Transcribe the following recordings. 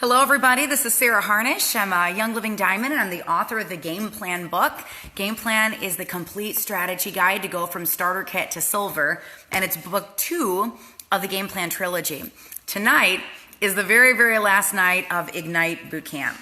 Hello everybody, this is Sarah Harnish. I'm a Young Living Diamond and I'm the author of the Game Plan book. Game Plan is the complete strategy guide to go from starter kit to silver, and it's book 2 of the Game Plan trilogy. Tonight is the very, very last night of Ignite Bootcamp,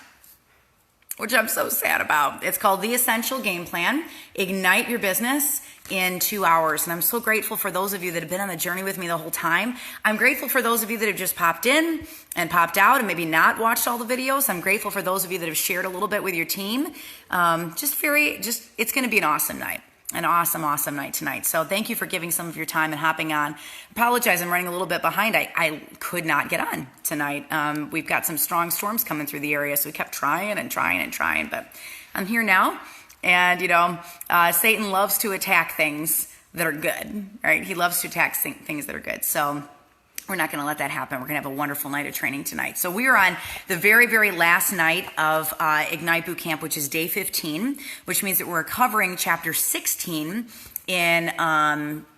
which I'm so sad about. It's called The Essential Game Plan, Ignite Your Business in 2 hours. And I'm so grateful for those of you that have been on the journey with me the whole time. I'm grateful for those of you that have just popped in and popped out and maybe not watched all the videos. I'm grateful for those of you that have shared a little bit with your team. It's going to be an awesome night. An awesome night tonight. So thank you for giving some of your time and hopping on. Apologize, I'm running a little bit behind. I could not get on tonight. We've got some strong storms coming through the area, so we kept trying, but I'm here now. And, Satan loves to attack things that are good, right? He loves to attack things that are good. So we're not going to let that happen. We're going to have a wonderful night of training tonight. So we are on the very, very last night of Ignite Bootcamp, which is day 15, which means that we're covering chapter 16 in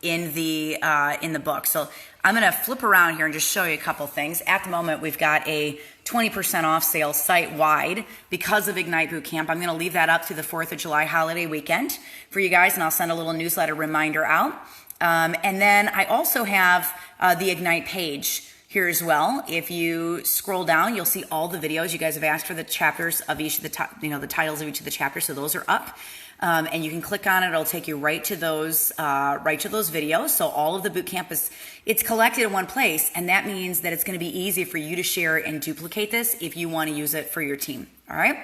the book. So I'm going to flip around here and just show you a couple things. At the moment, we've got a 20% off sale site-wide because of Ignite Bootcamp. I'm going to leave that up through the 4th of July holiday weekend for you guys, and I'll send a little newsletter reminder out. And then I also have the Ignite page here as well. If you scroll down, you'll see all the videos. You guys have asked for the chapters of each of the the titles of each of the chapters, so those are up. And you can click on it. It'll take you right to those videos. So all of the bootcamp it's collected in one place, and that means that it's going to be easy for you to share and duplicate this if you want to use it for your team. All right.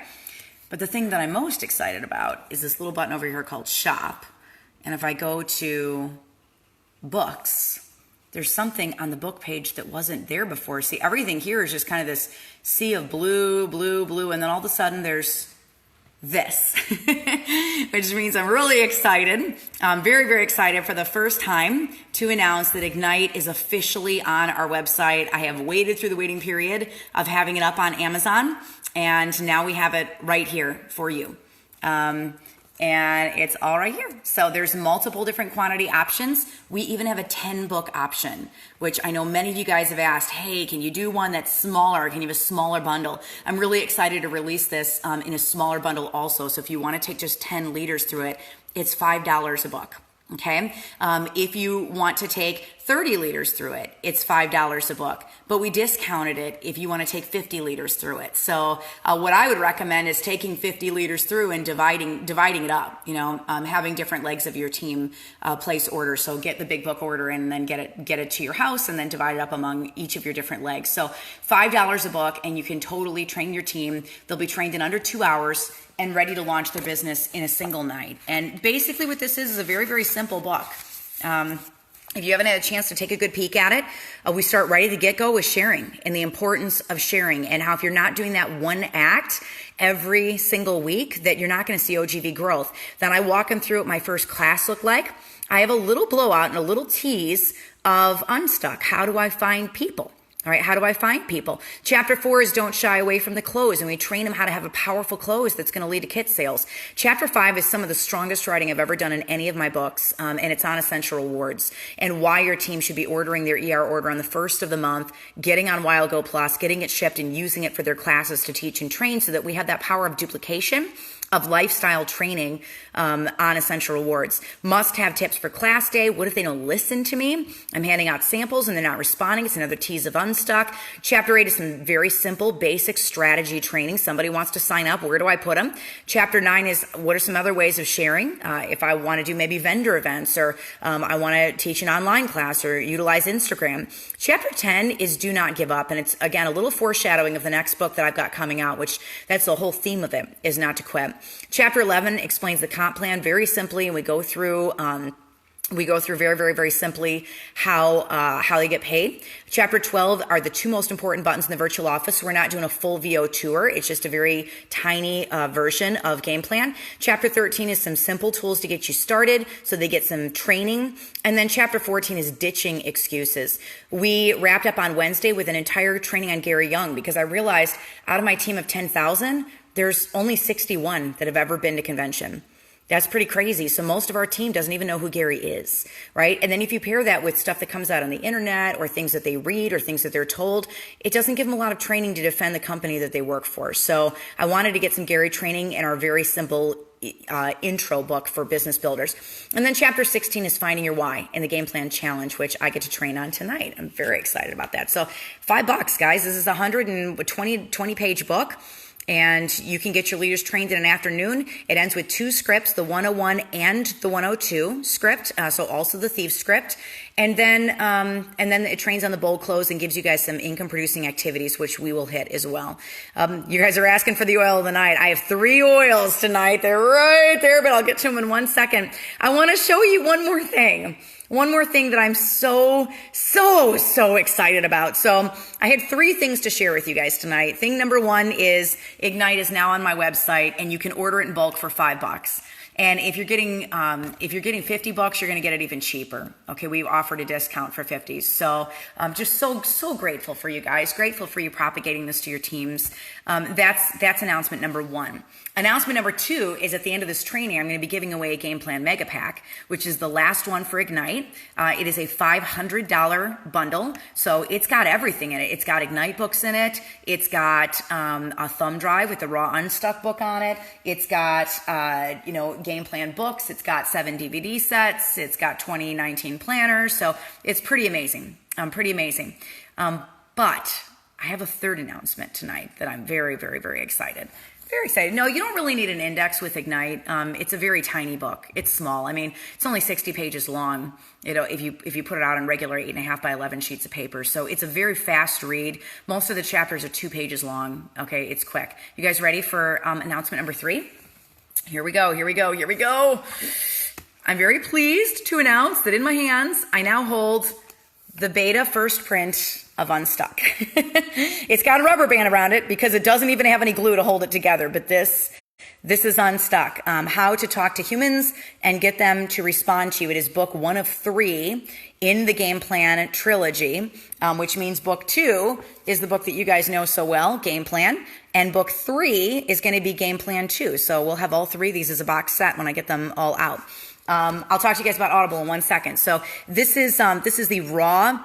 But the thing that I'm most excited about is this little button over here called Shop. And if I go to Books, there's something on the book page that wasn't there before. See, everything here is just kind of this sea of blue, and then all of a sudden there's this, which means I'm really excited. I'm very, very excited for the first time to announce that Ignite is officially on our website. I have waited through the waiting period of having it up on Amazon, and now we have it right here for you. And it's all right here. So there's multiple different quantity options. We even have a 10 book option, which I know many of you guys have asked, hey, can you do one that's smaller? Can you have a smaller bundle? I'm really excited to release this in a smaller bundle also. So if you want to take just 10 liters through it, it's $5 a book. Okay. If you want to take 30 liters through it, it's $5 a book, but we discounted it if you want to take 50 liters through it. So what I would recommend is taking 50 liters through and dividing it up, having different legs of your team place orders. So get the big book order in and then get it to your house and then divide it up among each of your different legs. So $5 a book, and you can totally train your team. They'll be trained in under 2 hours and ready to launch their business in a single night. And basically what this is a very, very simple book. If you haven't had a chance to take a good peek at it, we start right at the get-go with sharing and the importance of sharing, and how if you're not doing that one act every single week, that you're not going to see OGV growth. Then I walk them through what my first class looked like. I have a little blowout and a little tease of Unstuck. How do I find people? All right, how do I find people? Chapter 4 is don't shy away from the close, and we train them how to have a powerful close that's going to lead to kit sales. Chapter 5 is some of the strongest writing I've ever done in any of my books, and it's on essential rewards and why your team should be ordering their ER order on the first of the month, getting on Wild Go Plus, getting it shipped, and using it for their classes to teach and train, so that we have that power of duplication of lifestyle training on essential rewards. Must-have tips for class day. What if they don't listen to me? I'm handing out samples and they're not responding. It's another tease of Unstuck. Chapter 8 is some very simple, basic strategy training. Somebody wants to sign up. Where do I put them? Chapter 9 is what are some other ways of sharing? If I want to do maybe vendor events, or I want to teach an online class or utilize Instagram. Chapter 10 is do not give up. And it's, again, a little foreshadowing of the next book that I've got coming out, which that's the whole theme of it, is not to quit. Chapter 11 explains the comp plan very simply, and we go through very, very, very simply how they get paid. Chapter 12 are the 2 most important buttons in the virtual office. We're not doing a full VO tour. It's just a very tiny version of Game Plan. Chapter 13 is some simple tools to get you started, so they get some training. And then chapter 14 is ditching excuses. We wrapped up on Wednesday with an entire training on Gary Young, because I realized out of my team of 10,000, there's only 61 that have ever been to convention. That's pretty crazy. So most of our team doesn't even know who Gary is, right? And then if you pair that with stuff that comes out on the internet or things that they read or things that they're told, it doesn't give them a lot of training to defend the company that they work for. So I wanted to get some Gary training in our very simple intro book for business builders. And then chapter 16 is finding your why in the game plan challenge, which I get to train on tonight. I'm very excited about that. So $5, guys. This is a 120 page book. And you can get your leaders trained in an afternoon. It ends with 2 scripts, the 101 and the 102 script, so also the thief script. And then it trains on the bold close and gives you guys some income producing activities, which we will hit as well. You guys are asking for the oil of the night. I have 3 oils tonight. They're right there, but I'll get to them in 1 second. I want to show you one more thing. One more thing that I'm so excited about. So I had 3 things to share with you guys tonight. Thing number 1 is Ignite is now on my website, and you can order it in bulk for $5. And if you're getting $50, you're going to get it even cheaper. Okay, we offered a discount for 50. So I'm just so grateful for you guys. Grateful for you propagating this to your teams. That's announcement number 1. Announcement number 2 is at the end of this training, I'm going to be giving away a game plan mega pack, which is the last one for Ignite. It is a $500 bundle. So it's got everything in it. It's got Ignite books in it. It's got a thumb drive with the raw unstuck book on it. It's got, game plan books. It's got 7 DVD sets. It's got 2019 planners. So it's pretty amazing. But I have a third announcement tonight that I'm very, very, very excited. Very excited. No, you don't really need an index with Ignite. It's a very tiny book. It's small. I mean, it's only 60 pages long. If you put it out on regular 8.5 by 11 sheets of paper. So it's a very fast read. Most of the chapters are 2 pages long. Okay, it's quick. You guys ready for announcement number 3? Here we go. I'm very pleased to announce that in my hands, I now hold the beta first print of Unstuck. It's got a rubber band around it because it doesn't even have any glue to hold it together, but this is Unstuck. How to talk to humans and get them to respond to you. It is book 1 of 3 in the game plan trilogy, which means book 2 is the book that you guys know so well, Game Plan, and book 3 is going to be Game Plan 2. So we'll have all 3 of these as a box set when I get them all out. I'll talk to you guys about Audible in 1 second. So this is the raw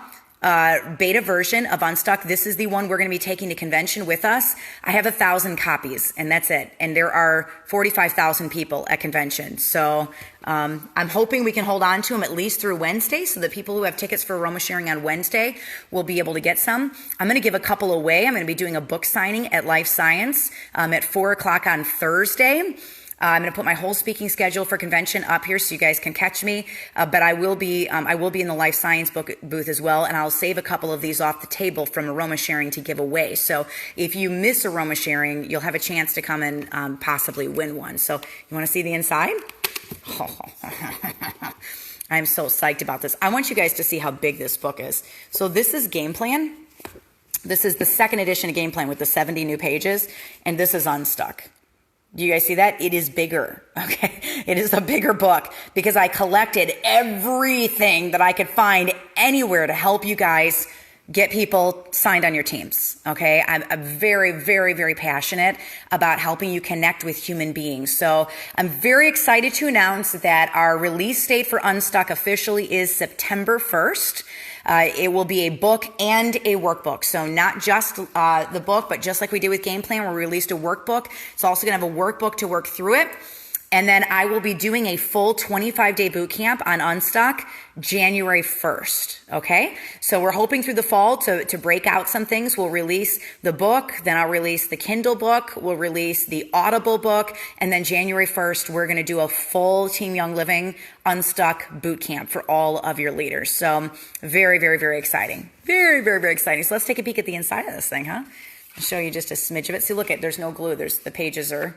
beta version of Unstuck. This is the one we're going to be taking to convention with us. I have 1,000 copies, and that's it. And there are 45,000 people at convention. So I'm hoping we can hold on to them at least through Wednesday, so that people who have tickets for Aroma Sharing on Wednesday will be able to get some. I'm going to give a couple away. I'm going to be doing a book signing at Life Science at 4 o'clock on Thursday. I'm going to put my whole speaking schedule for convention up here so you guys can catch me. But I will be in the Life Science book booth as well, and I'll save a couple of these off the table from Aroma Sharing to give away. So if you miss Aroma Sharing, you'll have a chance to come and possibly win one. So you want to see the inside? I'm so psyched about this. I want you guys to see how big this book is. So this is Game Plan. This is the second edition of Game Plan with the 70 new pages, and this is Unstuck. Do you guys see that? It is bigger, okay? It is a bigger book because I collected everything that I could find anywhere to help you guys get people signed on your teams, okay? I'm very, very, very passionate about helping you connect with human beings. So I'm very excited to announce that our release date for Unstuck officially is September 1st. It will be a book and a workbook. So not just the book, but just like we did with Game Plan, we released a workbook. It's also going to have a workbook to work through it. And then I will be doing a full 25-day boot camp on Unstuck January 1st, okay? So we're hoping through the fall to break out some things. We'll release the book, then I'll release the Kindle book, we'll release the Audible book, and then January 1st, we're going to do a full Team Young Living Unstuck boot camp for all of your leaders. So very, very, very exciting. Very, very, very exciting. So let's take a peek at the inside of this thing, huh? I'll show you just a smidge of it. See, look at, there's no glue. The pages are,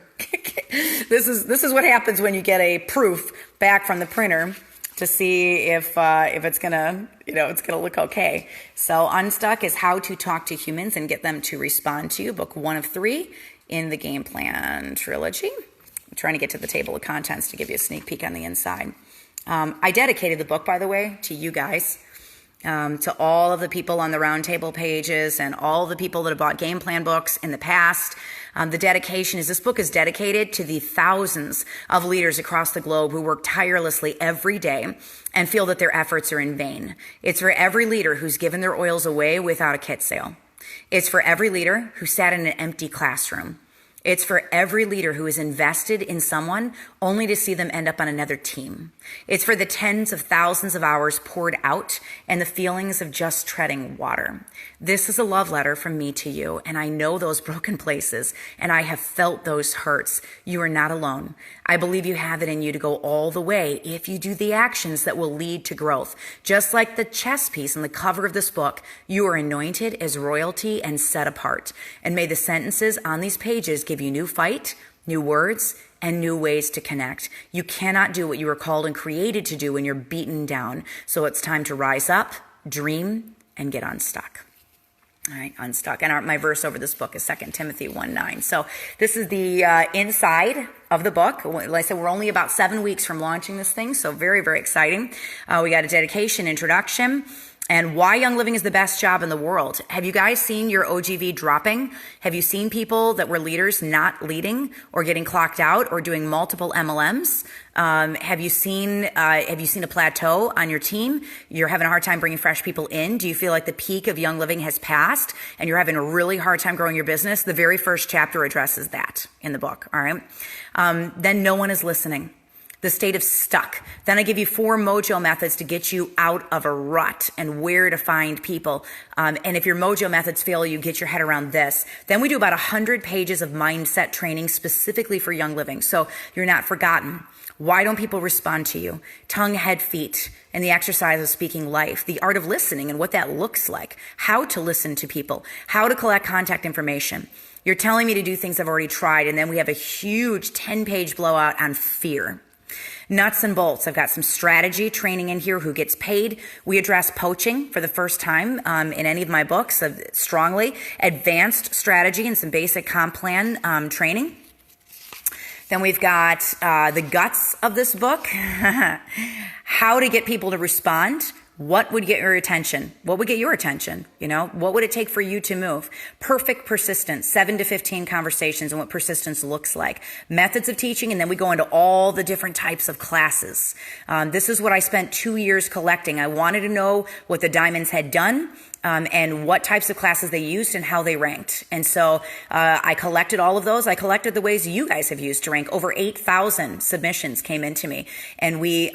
this is what happens when you get a proof back from the printer to see if it's gonna, it's gonna look okay. So Unstuck is how to talk to humans and get them to respond to you. Book 1 of 3 in the Game Plan trilogy. I'm trying to get to the table of contents to give you a sneak peek on the inside. I dedicated the book, by the way, to you guys. To all of the people on the roundtable pages and all the people that have bought game plan books in the past. The dedication is this book is dedicated to the thousands of leaders across the globe who work tirelessly every day and feel that their efforts are in vain. It's for every leader who's given their oils away without a kit sale. It's for every leader who sat in an empty classroom. It's for every leader who is invested in someone only to see them end up on another team. It's for the tens of thousands of hours poured out and the feelings of just treading water. This is a love letter from me to you, and I know those broken places, and I have felt those hurts. You are not alone. I believe you have it in you to go all the way if you do the actions that will lead to growth. Just like the chess piece on the cover of this book, you are anointed as royalty and set apart. And may the sentences on these pages give you new fight, new words, and new ways to connect. You cannot do what you were called and created to do when you're beaten down. So it's time to rise up, dream, and get unstuck. All right, unstuck. And my verse over this book is 2 Timothy 1:9. So this is the inside of the book. Like I said, we're only about 7 weeks from launching this thing, so very, very exciting. We got a dedication, introduction, and why Young Living is the best job in the world. Have you guys seen your OGV dropping? Have you seen people that were leaders not leading or getting clocked out or doing multiple MLMs? Have you seen a plateau on your team? You're having a hard time bringing fresh people in. Do you feel like the peak of Young Living has passed and you're having a really hard time growing your business? The very first chapter addresses that in the book. All right. Then no one is listening. The state of stuck. Then I give you 4 mojo methods to get you out of a rut and where to find people. And if your mojo methods fail, you get your head around this. Then we do about 100 pages of mindset training specifically for Young Living. So you're not forgotten. Why don't people respond to you? Tongue, head, feet, and the exercise of speaking life, the art of listening and what that looks like, how to listen to people, how to collect contact information. You're telling me to do things I've already tried, and then we have a huge 10-page blowout on fear. Nuts and bolts. I've got some strategy training in here, who gets paid. We address poaching for the first time in any of my books, strongly. Advanced strategy and some basic comp plan training. Then we've got the guts of this book, how to get people to respond. What would get your attention? What would get your attention? What would it take for you to move? Perfect persistence, 7 to 15 conversations and what persistence looks like. Methods of teaching, and then we go into all the different types of classes. This is what I spent 2 years collecting. I wanted to know what the Diamonds had done. And what types of classes they used and how they ranked. And so I collected all of those. I collected the ways you guys have used to rank. Over 8,000 submissions came into me. And we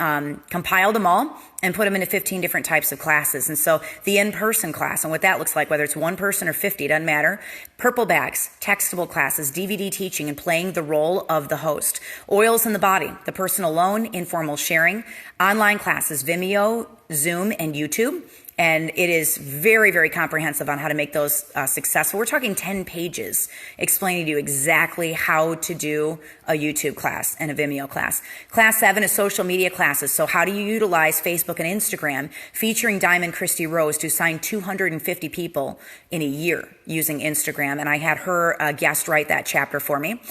compiled them all and put them into 15 different types of classes. And so the in-person class and what that looks like, whether it's 1 person or 50, doesn't matter. Purple bags, textable classes, DVD teaching, and playing the role of the host. Oils in the body, the person alone, informal sharing. Online classes, Vimeo, Zoom, and YouTube. And it is very, very comprehensive on how to make those successful. We're talking 10 pages explaining to you exactly how to do a YouTube class and a Vimeo class. Class 7 is social media classes. So how do you utilize Facebook and Instagram, featuring Diamond Christy Rose, to sign 250 people in a year using Instagram. And I had her guest write that chapter for me.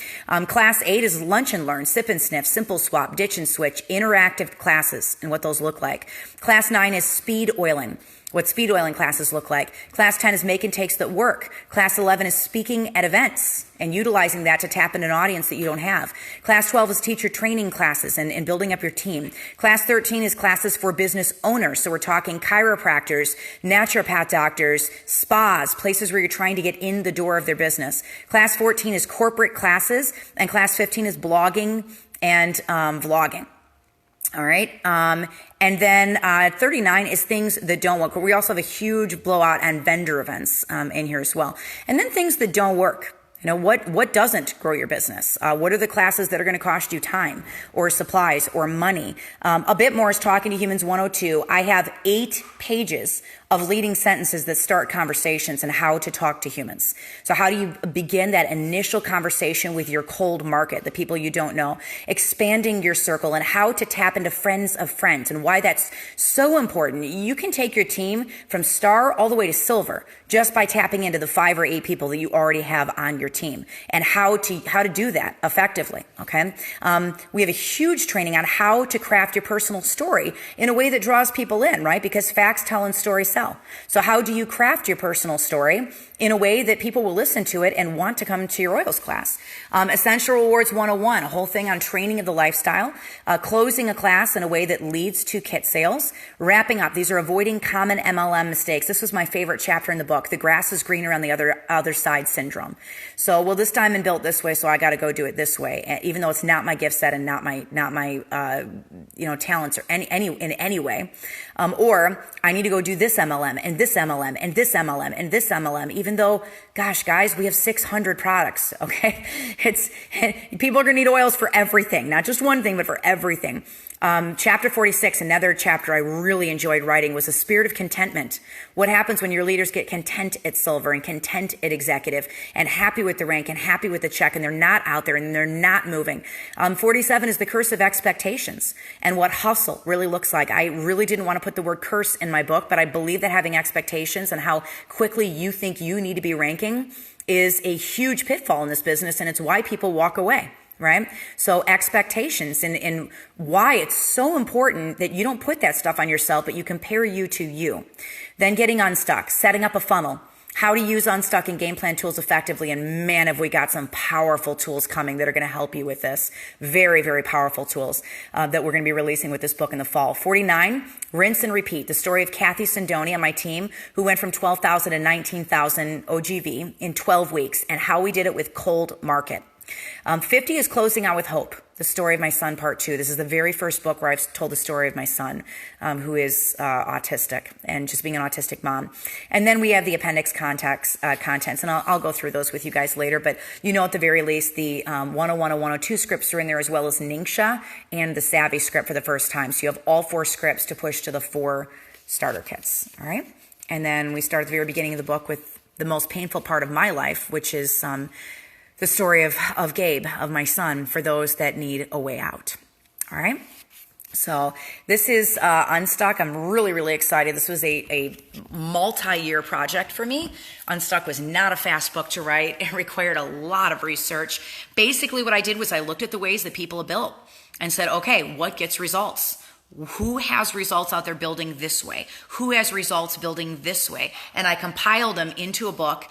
Class 8 is lunch and learn, sip and sniff, simple swap, ditch and switch, interactive classes and what those look like. Class 9 is speed oiling. What speed oiling classes look like. Class 10 is make and takes that work. Class 11 is speaking at events and utilizing that to tap into an audience that you don't have. Class 12 is teacher training classes and building up your team. Class 13 is classes for business owners. So we're talking chiropractors, naturopath doctors, spas, places where you're trying to get in the door of their business. Class 14 is corporate classes, and class 15 is blogging and vlogging. All right. And then 39 is things that don't work. We also have a huge blowout on vendor events in here as well. And then things that don't work. What doesn't grow your business? What are the classes that are going to cost you time or supplies or money? A bit more is Talking to Humans 102. I have 8 pages of leading sentences that start conversations and how to talk to humans. So how do you begin that initial conversation with your cold market, the people you don't know, expanding your circle, and how to tap into friends of friends and why that's so important. You can take your team from star all the way to silver just by tapping into the 5 or 8 people that you already have on your team, and how to do that effectively. Okay. We have a huge training on how to craft your personal story in a way that draws people in, right? Because facts tell and stories sell. So how do you craft your personal story in a way that people will listen to it and want to come to your oils class? Essential Rewards 101, a whole thing on training of the lifestyle, closing a class in a way that leads to kit sales, wrapping up. These are avoiding common MLM mistakes. This was my favorite chapter in the book, the grass is greener on the other side syndrome. So, well, this diamond built this way, so I got to go do it this way, even though it's not my gift set and not my talents or in any way. Or I need to go do this MLM and this MLM and this MLM and this MLM, even though, gosh, guys, we have 600 products. Okay. People are going to need oils for everything, not just one thing, but for everything. Chapter 46, another chapter I really enjoyed writing, was a spirit of contentment. What happens when your leaders get content at silver and content at executive and happy with the rank and happy with the check, and they're not out there and they're not moving. 47 is the curse of expectations and what hustle really looks like. I really didn't want to put the word curse in my book, but I believe that having expectations and how quickly you think you need to be ranking is a huge pitfall in this business, and it's why people walk away. Right? So expectations and why it's so important that you don't put that stuff on yourself, but you compare you to you. Then getting unstuck, setting up a funnel, how to use Unstuck and game plan tools effectively. And man, have we got some powerful tools coming that are going to help you with this. Very, very powerful tools that we're going to be releasing with this book in the fall. 49, rinse and repeat. The story of Kathy Sindoni on my team, who went from 12,000 to 19,000 OGV in 12 weeks, and how we did it with cold market. 50 is closing out with hope. The story of my son, part 2. This is the very first book where I've told the story of my son, who is autistic, and just being an autistic mom. And then we have the appendix contents, and I'll go through those with you guys later. But at the very least, the 101 and 102 scripts are in there, as well as Ningxia and the Savvy script for the first time. So you have all 4 scripts to push to the 4 starter kits. All right. And then we start at the very beginning of the book with the most painful part of my life, which is the story of Gabe, of my son, for those that need a way out. All right. So this is Unstuck. I'm really, really excited. This was a multi-year project for me. Unstuck was not a fast book to write. It required a lot of research. Basically, what I did was I looked at the ways that people have built and said, okay, what gets results? Who has results out there building this way? Who has results building this way? And I compiled them into a book.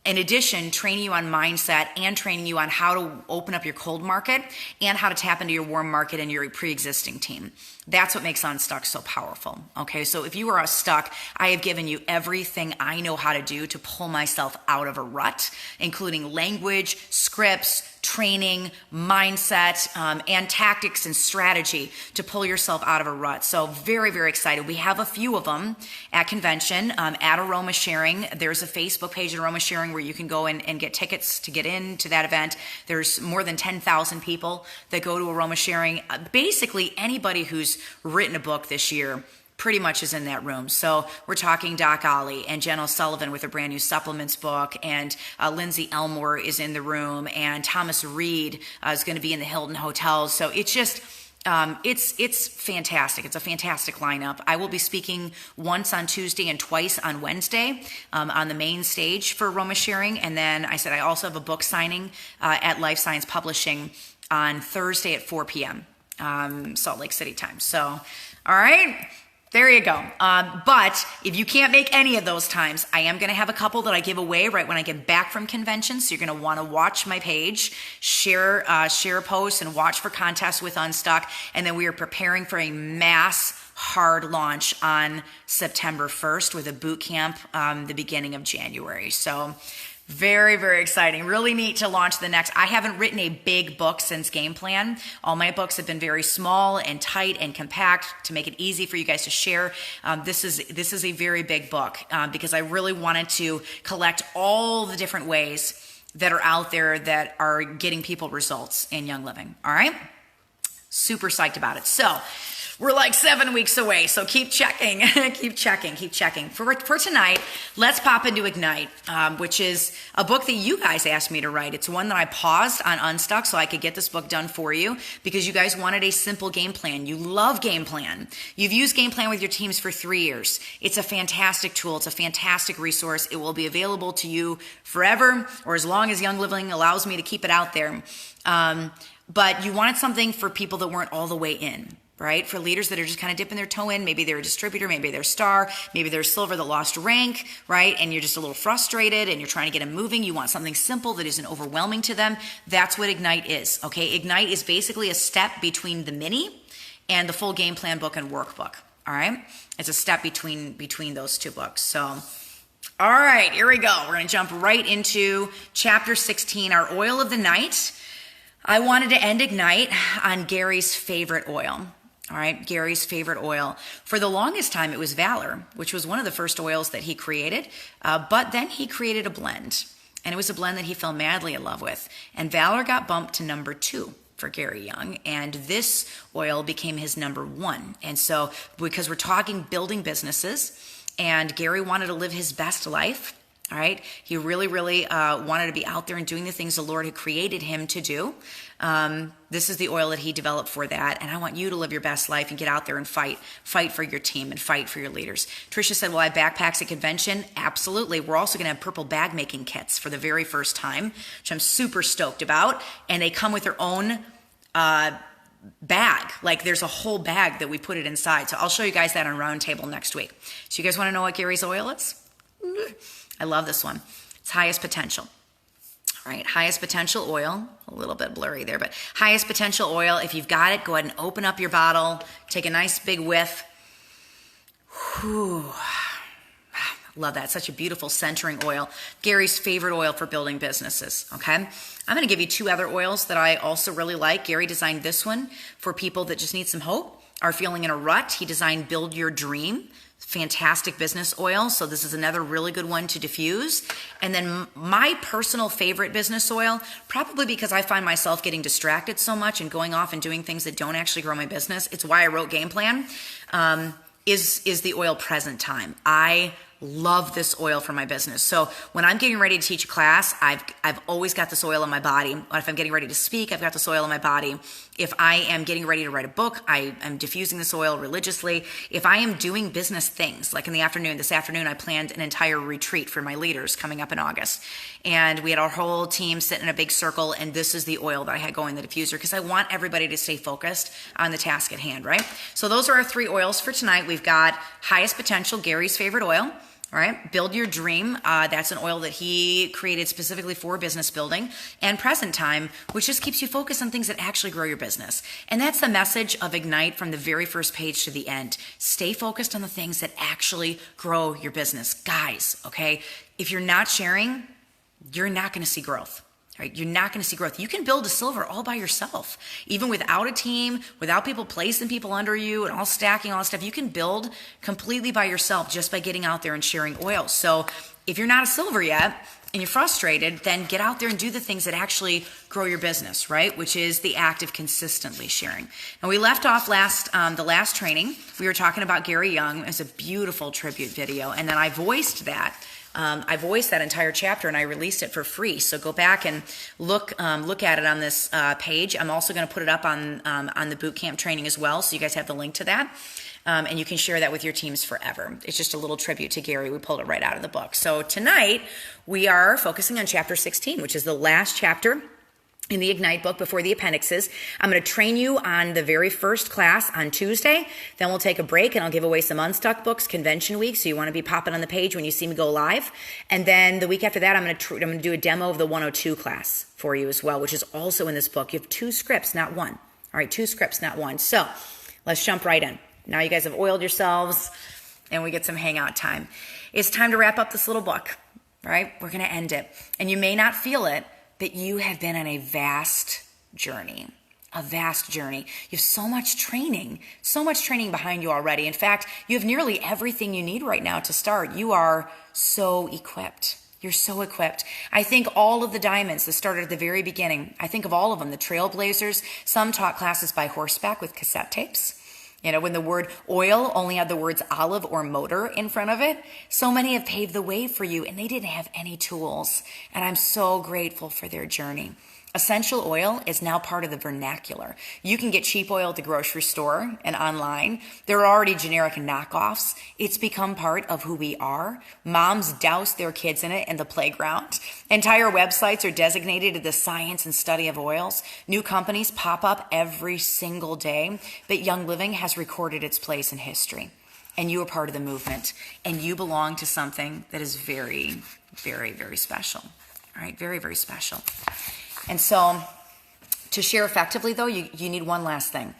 In addition, training you on mindset and training you on how to open up your cold market and how to tap into your warm market and your pre-existing team. That's what makes Unstuck so powerful. Okay, so if you are stuck, I have given you everything I know how to do to pull myself out of a rut, including language, scripts, training, mindset, and tactics and strategy to pull yourself out of a rut. So very, very excited. We have a few of them at convention, at Aroma Sharing. There's a Facebook page at Aroma Sharing where you can go and get tickets to get into that event. There's more than 10,000 people that go to Aroma Sharing. Basically, anybody who's written a book this year pretty much is in that room. So we're talking Doc Ollie and Jen O'Sullivan with a brand new supplements book, and Lindsay Elmore is in the room, and Thomas Reed is going to be in the Hilton Hotel. So it's just, it's fantastic. It's a fantastic lineup. I will be speaking once on Tuesday and twice on Wednesday on the main stage for Aroma Sharing. And then I said I also have a book signing at Life Science Publishing on Thursday at 4 p.m. Salt Lake City time. So, all right. There you go. But if you can't make any of those times, I am going to have a couple that I give away right when I get back from convention. So you're going to want to watch my page, share posts, and watch for contests with Unstuck. And then we are preparing for a mass hard launch on September 1st with a boot camp the beginning of January. So very, very exciting. Really neat to launch the next. I haven't written a big book since Game Plan. All my books have been very small and tight and compact to make it easy for you guys to share. This is a very big book because I really wanted to collect all the different ways that are out there that are getting people results in Young Living. All right? Super psyched about it. So We're like 7 weeks away, so keep checking, keep checking. For tonight, let's pop into Ignite, which is a book that you guys asked me to write. It's one that I paused on Unstuck so I could get this book done for you because you guys wanted a simple game plan. You love game plan. You've used game plan with your teams for 3 years. It's a fantastic tool. It's a fantastic resource. It will be available to you forever or as long as Young Living allows me to keep it out there. But you wanted something for people that weren't all the way in. Right? For leaders that are just kind of dipping their toe in, maybe they're a distributor, maybe they're star, maybe they're silver that lost rank, right? And you're just a little frustrated and you're trying to get them moving. You want something simple that isn't overwhelming to them. That's what Ignite is, okay? Ignite is basically a step between the mini and the full game plan book and workbook, all right? It's a step between those two books. So, all right, here we go. We're going to jump right into chapter 16, our oil of the night. I wanted to end Ignite on Gary's favorite oil. All right, Gary's favorite oil. For the longest time, it was Valor, which was one of the first oils that he created. But then he created a blend, and it was a blend that he fell madly in love with. And Valor got bumped to number 2 for Gary Young, and this oil became his number 1. And so, because we're talking building businesses, and Gary wanted to live his best life, all right, he really wanted to be out there and doing the things the Lord had created him to do. This is the oil that he developed for that. And I want you to live your best life and get out there and fight for your team and fight for your leaders. Tricia said, will I have backpacks at convention? Absolutely. We're also going to have purple bag making kits for the very first time, which I'm super stoked about. And they come with their own bag. Like there's a whole bag that we put it inside. So I'll show you guys that on Roundtable next week. So you guys want to know what Gary's oil is? I love this one. It's highest potential. All right, highest potential oil. A little bit blurry there, but highest potential oil. If you've got it, go ahead and open up your bottle. Take a nice big whiff. Whew. Love that. Such a beautiful centering oil. Gary's favorite oil for building businesses, okay? I'm going to give you 2 other oils that I also really like. Gary designed this one for people that just need some hope, are feeling in a rut. He designed Build Your Dream. Fantastic business oil. So this is another really good one to diffuse. And then my personal favorite business oil, probably because I find myself getting distracted so much and going off and doing things that don't actually grow my business. It's why I wrote Game Plan, is the oil Present Time. I love this oil for my business. So when I'm getting ready to teach a class, I've always got this oil in my body. If I'm getting ready to speak, I've got this oil in my body. If I am getting ready to write a book, I am diffusing this oil religiously. If I am doing business things, like in the afternoon, this afternoon I planned an entire retreat for my leaders coming up in August. And we had our whole team sit in a big circle, and this is the oil that I had going in the diffuser because I want everybody to stay focused on the task at hand, right? So those are our 3 oils for tonight. We've got highest potential, Gary's favorite oil. All right, Build Your Dream. That's an oil that he created specifically for business building. And Present Time, which just keeps you focused on things that actually grow your business. And that's the message of Ignite from the very first page to the end. Stay focused on the things that actually grow your business. Guys, okay, if you're not sharing, you're not going to see growth. Right? You're not going to see growth. You can build a silver all by yourself. Even without a team, without people placing people under you and all stacking all that stuff, you can build completely by yourself just by getting out there and sharing oil. So if you're not a silver yet and you're frustrated, then get out there and do the things that actually grow your business, right? Which is the act of consistently sharing. And we left off the last training. We were talking about Gary Young. It's a beautiful tribute video. And then I voiced that. I voiced that entire chapter and I released it for free. So go back and look at it on this page. I'm also going to put it up on the Bootcamp training as well. So you guys have the link to that. And you can share that with your teams forever. It's just a little tribute to Gary. We pulled it right out of the book. So tonight we are focusing on chapter 16, which is the last chapter in the Ignite book before the appendixes. I'm going to train you on the very first class on Tuesday. Then we'll take a break and I'll give away some Unstuck books, convention week. So you want to be popping on the page when you see me go live. And then the week after that, I'm going to do a demo of the 102 class for you as well, which is also in this book. You have 2 scripts, not 1. All right, 2 scripts, not 1. So let's jump right in. Now you guys have oiled yourselves and we get some hangout time. It's time to wrap up this little book, right? We're going to end it. And you may not feel it, but you have been on a vast journey. A vast journey. You have so much training behind you already. In fact, you have nearly everything you need right now to start. You are so equipped. You're so equipped. I think all of the diamonds that started at the very beginning, I think of all of them, the trailblazers. Some taught classes by horseback with cassette tapes. You know, when the word oil only had the words olive or motor in front of it, so many have paved the way for you and they didn't have any tools. And I'm so grateful for their journey. Essential oil is now part of the vernacular. You can get cheap oil at the grocery store and online. There are already generic knockoffs. It's become part of who we are. Moms douse their kids in it in the playground. Entire websites are designated to the science and study of oils. New companies pop up every single day, but Young Living has recorded its place in history. And you are part of the movement. And you belong to something that is very, very, very special. All right, very, very special. And so to share effectively, though, you need one last thing.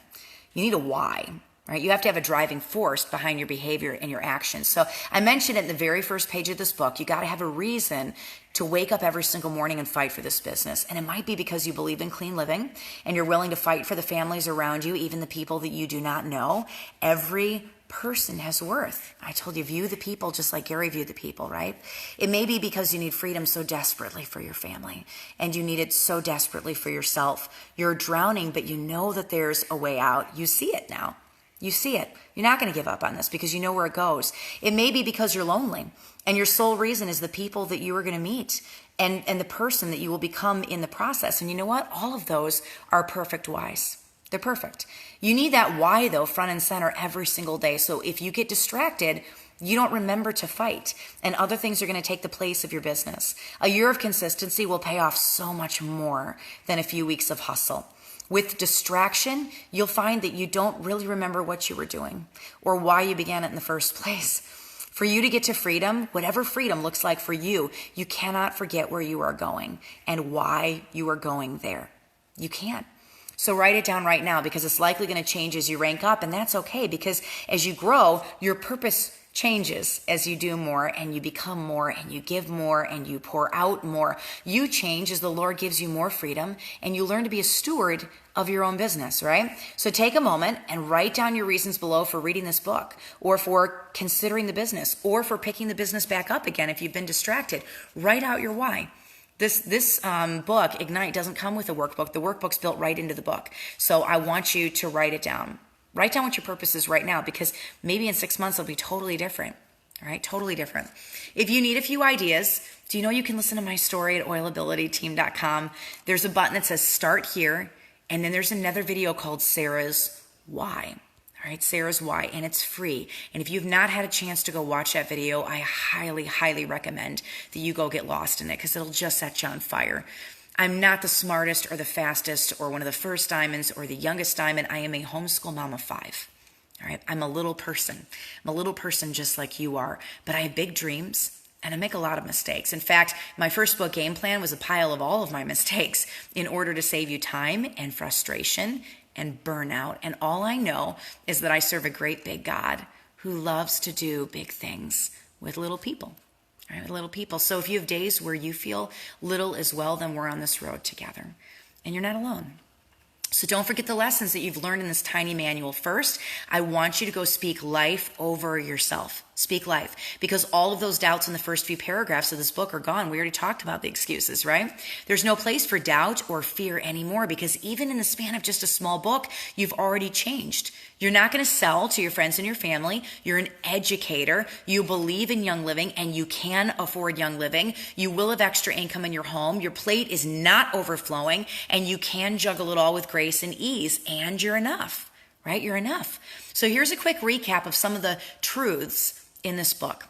You need a why, right? You have to have a driving force behind your behavior and your actions. So I mentioned it in the very first page of this book. You got to have a reason to wake up every single morning and fight for this business. And it might be because you believe in clean living and you're willing to fight for the families around you, even the people that you do not know. Every person has worth. I told you, view the people just like Gary viewed the people, right? It may be because you need freedom so desperately for your family and you need it so desperately for yourself. You're drowning, but you know that there's a way out. You see it now. You see it. You're not going to give up on this because you know where it goes. It may be because you're lonely and your sole reason is the people that you are going to meet and the person that you will become in the process. And you know what? All of those are perfect whys. They're perfect. You need that why, though, front and center every single day. So if you get distracted, you don't remember to fight, and other things are going to take the place of your business. A year of consistency will pay off so much more than a few weeks of hustle. With distraction, you'll find that you don't really remember what you were doing or why you began it in the first place. For you to get to freedom, whatever freedom looks like for you, you cannot forget where you are going and why you are going there. You can't. So write it down right now because it's likely going to change as you rank up, and that's okay because as you grow, your purpose changes as you do more and you become more and you give more and you pour out more. You change as the Lord gives you more freedom and you learn to be a steward of your own business, right? So take a moment and write down your reasons below for reading this book or for considering the business or for picking the business back up again if you've been distracted. Write out your why. This book, Ignite, doesn't come with a workbook. The workbook's built right into the book. So I want you to write it down. Write down what your purpose is right now because maybe in 6 months it'll be totally different. All right, totally different. If you need a few ideas, do you know you can listen to my story at oilabilityteam.com? There's a button that says Start Here, and then there's another video called Sarah's Why. All right, Sarah's Why, and it's free. And if you've not had a chance to go watch that video, I highly, highly recommend that you go get lost in it because it'll just set you on fire. I'm not the smartest or the fastest or one of the first diamonds or the youngest diamond. I am a homeschool mom of 5. All right, I'm a little person. I'm a little person just like you are, but I have big dreams and I make a lot of mistakes. In fact, my first book, Game Plan, was a pile of all of my mistakes in order to save you time and frustration and burnout. And all I know is that I serve a great big God who loves to do big things with little people. All right, with little people. So if you have days where you feel little as well, then we're on this road together. And you're not alone. So don't forget the lessons that you've learned in this tiny manual. First, I want you to go speak life over yourself. Speak life. Because all of those doubts in the first few paragraphs of this book are gone. We already talked about the excuses, right? There's no place for doubt or fear anymore because even in the span of just a small book, you've already changed. You're not going to sell to your friends and your family. You're an educator. You believe in Young Living and you can afford Young Living. You will have extra income in your home. Your plate is not overflowing and you can juggle it all with grace and ease, and you're enough, right? You're enough. So here's a quick recap of some of the truths in this book.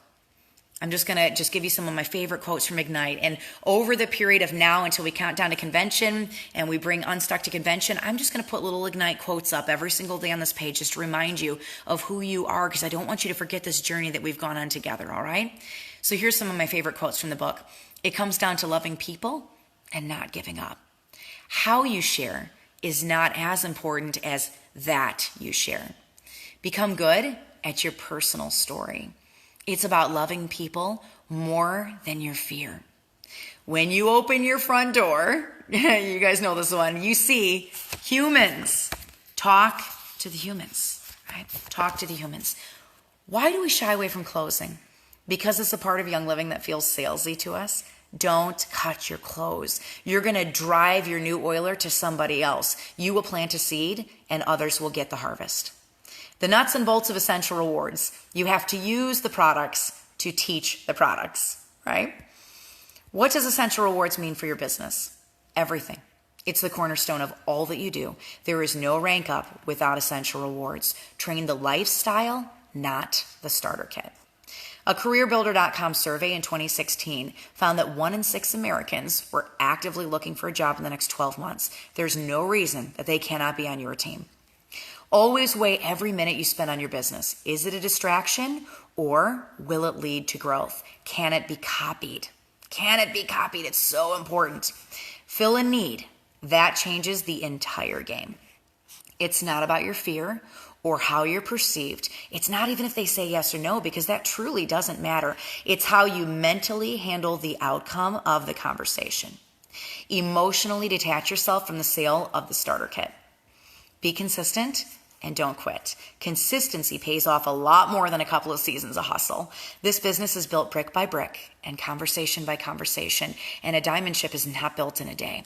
I'm just going to give you some of my favorite quotes from Ignite. And over the period of now until we count down to convention and we bring Unstuck to convention, I'm just going to put little Ignite quotes up every single day on this page just to remind you of who you are because I don't want you to forget this journey that we've gone on together, all right? So here's some of my favorite quotes from the book. It comes down to loving people and not giving up. How you share is not as important as that you share. Become good at your personal story. It's about loving people more than your fear. When you open your front door, you guys know this one, you see humans. Talk to the humans, right? Talk to the humans. Why do we shy away from closing? Because it's a part of Young Living that feels salesy to us. Don't cut your close. You're going to drive your new oiler to somebody else. You will plant a seed and others will get the harvest. The nuts and bolts of Essential Rewards. You have to use the products to teach the products, right? What does Essential Rewards mean for your business? Everything. It's the cornerstone of all that you do. There is no rank up without Essential Rewards. Train the lifestyle, not the starter kit. A CareerBuilder.com survey in 2016 found that 1 in 6 Americans were actively looking for a job in the next 12 months. There's no reason that they cannot be on your team. Always weigh every minute you spend on your business. Is it a distraction or will it lead to growth? Can it be copied? Can it be copied? It's so important. Fill a need. That changes the entire game. It's not about your fear or how you're perceived. It's not even if they say yes or no, because that truly doesn't matter. It's how you mentally handle the outcome of the conversation. Emotionally detach yourself from the sale of the starter kit. Be consistent and don't quit. Consistency pays off a lot more than a couple of seasons of hustle. This business is built brick by brick and conversation by conversation, and a diamond ship is not built in a day.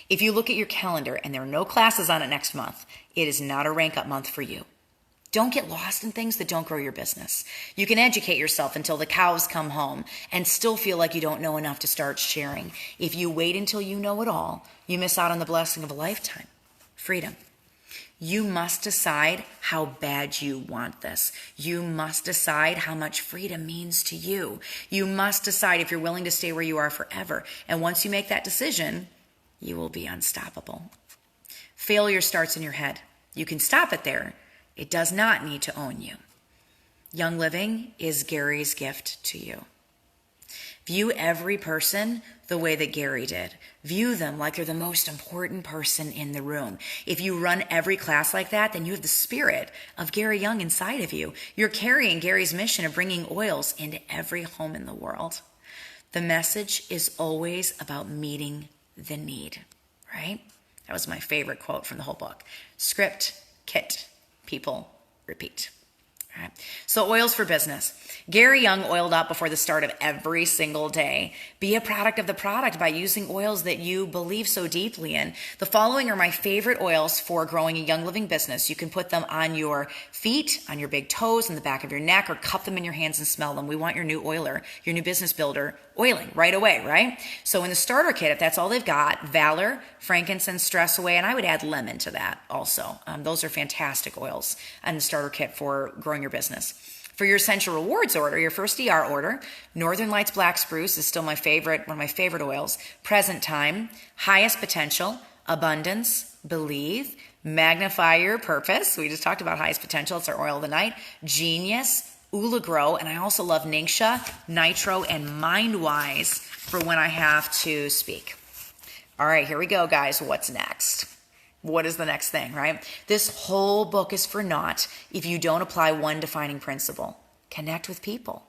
If you look at your calendar and there are no classes on it next month, it is not a rank up month for you. Don't get lost in things that don't grow your business. You can educate yourself until the cows come home and still feel like you don't know enough to start sharing. If you wait until you know it all, you miss out on the blessing of a lifetime. Freedom. You must decide how bad you want this. You must decide how much freedom means to you. You must decide if you're willing to stay where you are forever. And once you make that decision, you will be unstoppable. Failure starts in your head. You can stop it there. It does not need to own you. Young Living is Gary's gift to you. View every person the way that Gary did. View them like they're the most important person in the room. If you run every class like that, then you have the spirit of Gary Young inside of you. You're carrying Gary's mission of bringing oils into every home in the world. The message is always about meeting the need, right? That was my favorite quote from the whole book. Script, kit, people, repeat. All right. So oils for business. Gary Young oiled up before the start of every single day. Be a product of the product by using oils that you believe so deeply in. The following are my favorite oils for growing a Young Living business. You can put them on your feet, on your big toes, in the back of your neck, or cup them in your hands and smell them. We want your new oiler, your new business builder, oiling right away, right? So in the starter kit, if that's all they've got, Valor, frankincense, stress away, and I would add lemon to that also. Those are fantastic oils on the starter kit for growing your business. For your Essential Rewards order, your first ER order, Northern Lights Black Spruce is still my favorite, one of my favorite oils. Present Time, Highest Potential, Abundance, Believe, Magnify Your Purpose. We just talked about Highest Potential. It's our oil of the night. Genius, Ula Grow, and I also love Ningxia, Nitro, and MindWise for when I have to speak. All right, here we go, guys. What's next? What is the next thing, right? This whole book is for naught if you don't apply one defining principle. Connect with people.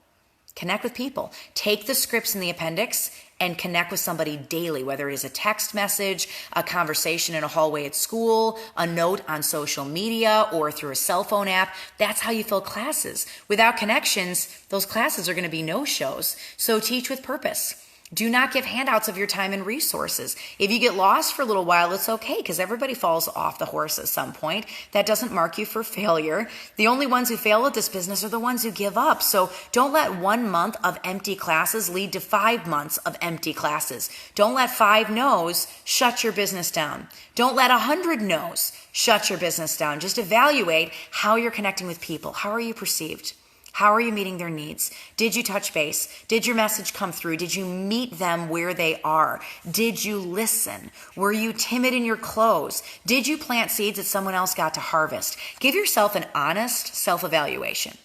Connect with people. Take the scripts in the appendix and connect with somebody daily, whether it is a text message, a conversation in a hallway at school, a note on social media, or through a cell phone app. That's how you fill classes. Without connections, those classes are going to be no-shows. So teach with purpose. Do not give handouts of your time and resources. If you get lost for a little while, it's okay, because everybody falls off the horse at some point. That doesn't mark you for failure. The only ones who fail at this business are the ones who give up. So don't let 1 month of empty classes lead to 5 months of empty classes. Don't let 5 no's shut your business down. Don't let 100 no's shut your business down. Just evaluate how you're connecting with people. How are you perceived? How are you meeting their needs? Did you touch base? Did your message come through? Did you meet them where they are? Did you listen? Were you timid in your close? Did you plant seeds that someone else got to harvest? Give yourself an honest self-evaluation,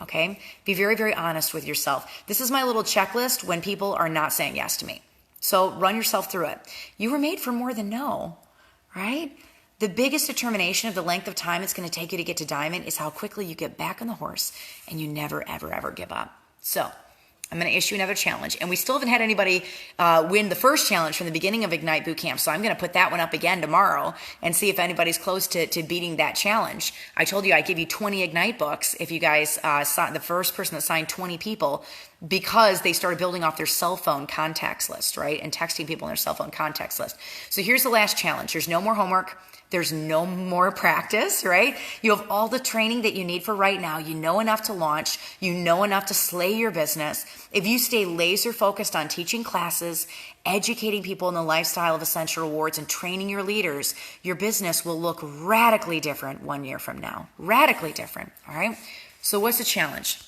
okay? Be very, very honest with yourself. This is my little checklist when people are not saying yes to me. So run yourself through it. You were made for more than no, right? The biggest determination of the length of time it's going to take you to get to diamond is how quickly you get back on the horse and you never, ever, ever give up. So I'm going to issue another challenge. And we still haven't had anybody win the first challenge from the beginning of Ignite Bootcamp. So I'm going to put that one up again tomorrow and see if anybody's close to beating that challenge. I told you I give you 20 Ignite books. If you guys, the first person that signed 20 people because they started building off their cell phone contacts list, right? And texting people in their cell phone contacts list. So here's the last challenge. There's no more homework. There's no more practice, right? You have all the training that you need for right now. You know enough to launch. You know enough to slay your business. If you stay laser focused on teaching classes, educating people in the lifestyle of Essential Rewards, and training your leaders, your business will look radically different 1 year from now. Radically different, all right? So what's the challenge?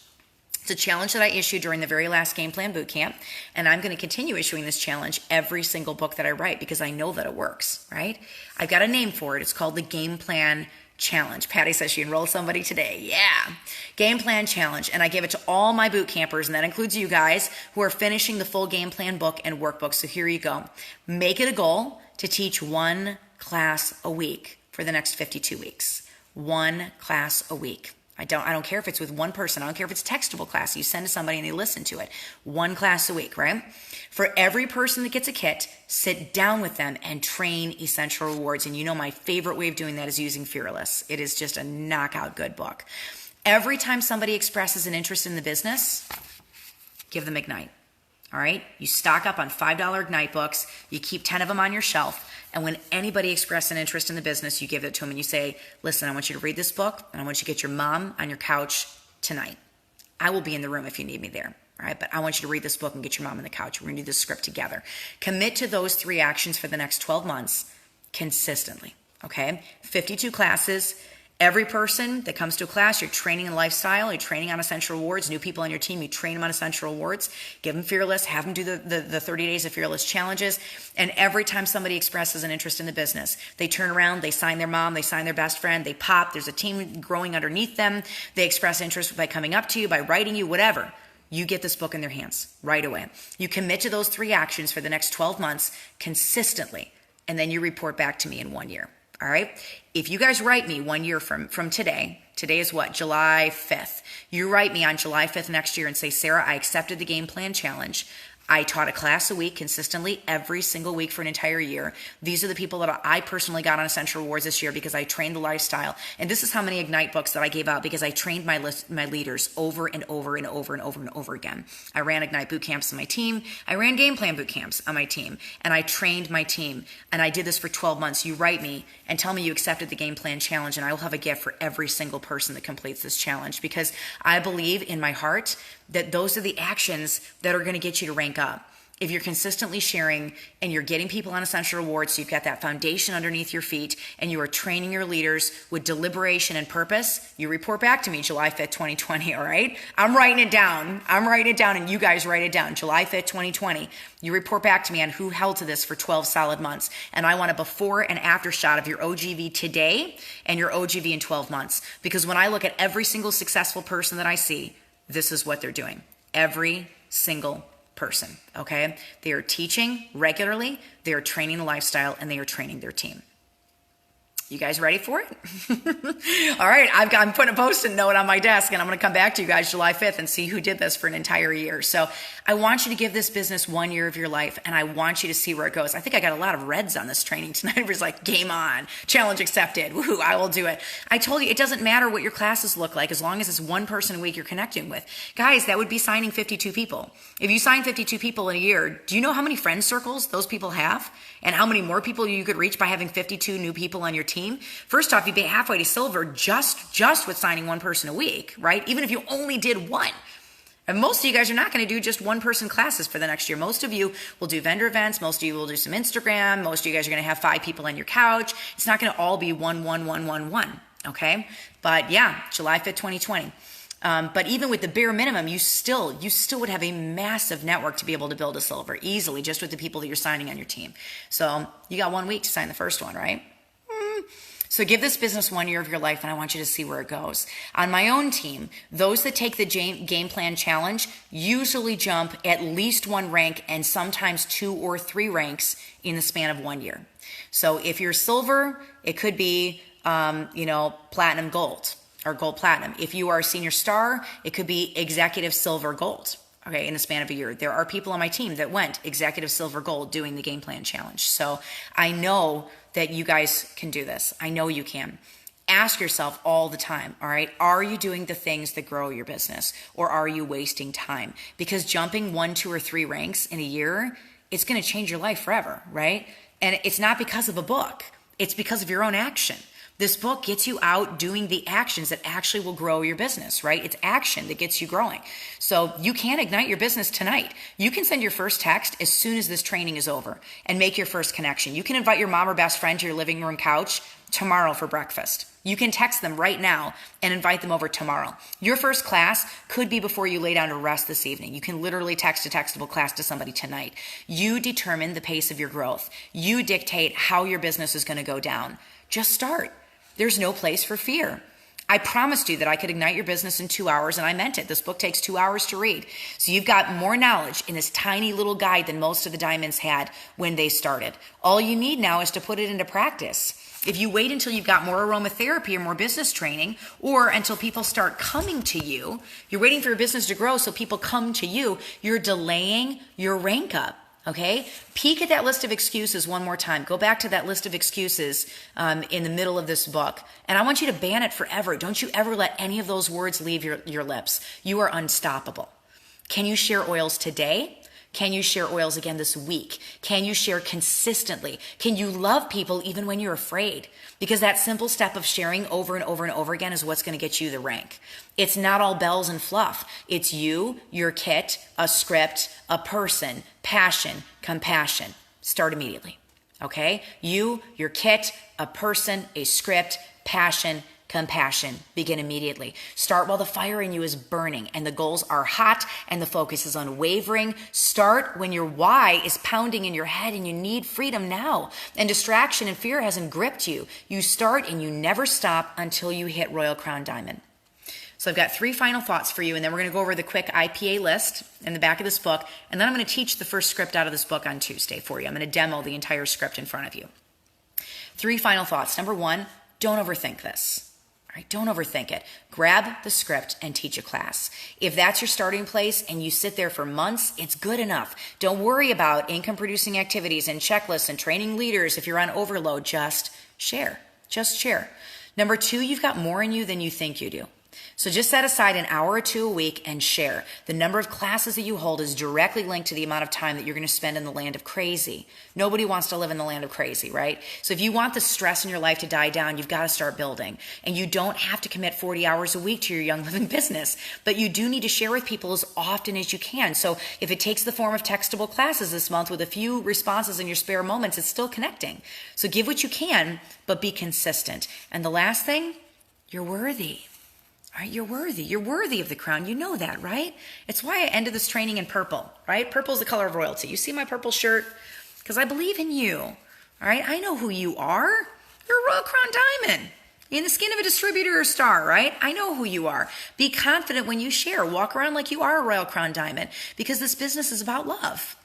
It's a challenge that I issued during the very last Game Plan Bootcamp, and I'm going to continue issuing this challenge every single book that I write because I know that it works, right? I've got a name for it. It's called the Game Plan Challenge. Patty says she enrolled somebody today. Yeah. Game Plan Challenge. And I give it to all my boot campers, and that includes you guys who are finishing the full game plan book and workbook. So here you go. Make it a goal to teach one class a week for the next 52 weeks. One class a week. I don't care if it's with one person. I don't care if it's a textable class. You send to somebody and they listen to it. One class a week, right? For every person that gets a kit, sit down with them and train Essential Rewards. And you know my favorite way of doing that is using Fearless. It is just a knockout good book. Every time somebody expresses an interest in the business, give them Ignite. All right? You stock up on $5 Ignite books. You keep 10 of them on your shelf. And when anybody expresses an interest in the business, you give it to them and you say, listen, I want you to read this book and I want you to get your mom on your couch tonight. I will be in the room if you need me there, all right? But I want you to read this book and get your mom on the couch. We're going to do this script together. Commit to those 3 actions for the next 12 months consistently, okay? 52 classes. Every person that comes to a class, you're training in lifestyle, you're training on Essential Rewards. New people on your team, you train them on Essential Rewards. Give them Fearless, have them do the 30 days of Fearless challenges. And every time somebody expresses an interest in the business, they turn around, they sign their mom, they sign their best friend, they pop, there's a team growing underneath them. They express interest by coming up to you, by writing you, whatever. You get this book in their hands right away. You commit to those 3 actions for the next 12 months consistently, and then you report back to me in 1 year. All right. If you guys write me 1 year from today is what? July 5th. You write me on July 5th next year and say, Sarah, I accepted the Game Plan Challenge. I taught a class a week consistently every single week for an entire year. These are the people that I personally got on Essential Rewards this year because I trained the lifestyle. And this is how many Ignite books that I gave out because I trained my leaders over and over and over and over and over again. I ran Ignite boot camps on my team. I ran Game Plan boot camps on my team. And I trained my team. And I did this for 12 months. You write me and tell me you accepted the Game Plan Challenge, and I will have a gift for every single person that completes this challenge because I believe in my heart that those are the actions that are going to get you to rank up. If you're consistently sharing and you're getting people on Essential Rewards, so you've got that foundation underneath your feet and you are training your leaders with deliberation and purpose, you report back to me July 5th, 2020, all right? I'm writing it down and you guys write it down. July 5th, 2020. You report back to me on who held to this for 12 solid months. And I want a before and after shot of your OGV today and your OGV in 12 months. Because when I look at every single successful person that I see, this is what they're doing. Every single person, okay? They are teaching regularly, they are training the lifestyle, and they are training their team. You guys ready for it? All right, I'm putting a post-it note on my desk, and I'm going to come back to you guys July 5th and see who did this for an entire year. So I want you to give this business 1 year of your life, and I want you to see where it goes. I think I got a lot of reds on this training tonight. It was like, game on, challenge accepted, woohoo, I will do it. I told you, it doesn't matter what your classes look like as long as it's one person a week you're connecting with. Guys, that would be signing 52 people. If you sign 52 people in a year, do you know how many friend circles those people have? And how many more people you could reach by having 52 new people on your team? First off, you'd be halfway to silver just with signing one person a week, right? Even if you only did one. And most of you guys are not going to do just one person classes for the next year. Most of you will do vendor events. Most of you will do some Instagram. Most of you guys are going to have 5 people on your couch. It's not going to all be one, okay? But yeah, July 5th, 2020. But even with the bare minimum, you still would have a massive network to be able to build a silver easily just with the people that you're signing on your team. So you got 1 week to sign the first one, right? So give this business 1 year of your life, and I want you to see where it goes. On my own team, those that take the Game Plan Challenge usually jump at least 1 rank and sometimes 2 or 3 ranks in the span of 1 year. So if you're silver, it could be, platinum gold or gold platinum. If you are a senior star, it could be executive silver gold. Okay, in the span of a year. There are people on my team that went executive silver gold doing the Game Plan Challenge. So I know that you guys can do this. I know you can. Ask yourself all the time, all right, are you doing the things that grow your business, or are you wasting time? Because jumping 1, 2, or 3 ranks in a year, it's going to change your life forever, right? And it's not because of a book. It's because of your own action. This book gets you out doing the actions that actually will grow your business, right? It's action that gets you growing. So you can ignite your business tonight. You can send your first text as soon as this training is over and make your first connection. You can invite your mom or best friend to your living room couch tomorrow for breakfast. You can text them right now and invite them over tomorrow. Your first class could be before you lay down to rest this evening. You can literally text a textable class to somebody tonight. You determine the pace of your growth. You dictate how your business is going to go down. Just start. There's no place for fear. I promised you that I could ignite your business in 2 hours, and I meant it. This book takes 2 hours to read. So you've got more knowledge in this tiny little guide than most of the diamonds had when they started. All you need now is to put it into practice. If you wait until you've got more aromatherapy or more business training, or until people start coming to you, you're waiting for your business to grow so people come to you, you're delaying your rank up. Okay? Peek at that list of excuses one more time. Go back to that list of excuses in the middle of this book. And I want you to ban it forever. Don't you ever let any of those words leave your lips. You are unstoppable. Can you share oils today? Can you share oils again this week? Can you share consistently? Can you love people even when you're afraid? Because that simple step of sharing over and over and over again is what's going to get you the rank. It's not all bells and fluff. It's you, your kit, a script, a person, passion, compassion. Start immediately. Okay? You, your kit, a person, a script, passion, compassion. Begin immediately. Start while the fire in you is burning and the goals are hot and the focus is unwavering. Start when your why is pounding in your head and you need freedom now and distraction and fear hasn't gripped you. You start and you never stop until you hit Royal Crown Diamond. So I've got 3 final thoughts for you, and then we're going to go over the quick IPA list in the back of this book, and then I'm going to teach the first script out of this book on Tuesday for you. I'm going to demo the entire script in front of you. 3 final thoughts. Number 1, don't overthink this. All right, don't overthink it. Grab the script and teach a class. If that's your starting place and you sit there for months, it's good enough. Don't worry about income producing activities and checklists and training leaders if you're on overload. Just share. Just share. Number 2, you've got more in you than you think you do. So just set aside an hour or 2 a week and share. The number of classes that you hold is directly linked to the amount of time that you're going to spend in the land of crazy. Nobody wants to live in the land of crazy, right? So if you want the stress in your life to die down, you've got to start building. And you don't have to commit 40 hours a week to your Young Living business, but you do need to share with people as often as you can. So if it takes the form of textable classes this month with a few responses in your spare moments, it's still connecting. So give what you can, but be consistent. And the last thing, you're worthy. All right, you're worthy. You're worthy of the crown. You know that, right? It's why I ended this training in purple, right? Purple is the color of royalty. You see my purple shirt? Because I believe in you. All right, I know who you are. You're a Royal Crown Diamond. In the skin of a distributor or star, right? I know who you are. Be confident when you share. Walk around like you are a Royal Crown Diamond because this business is about love.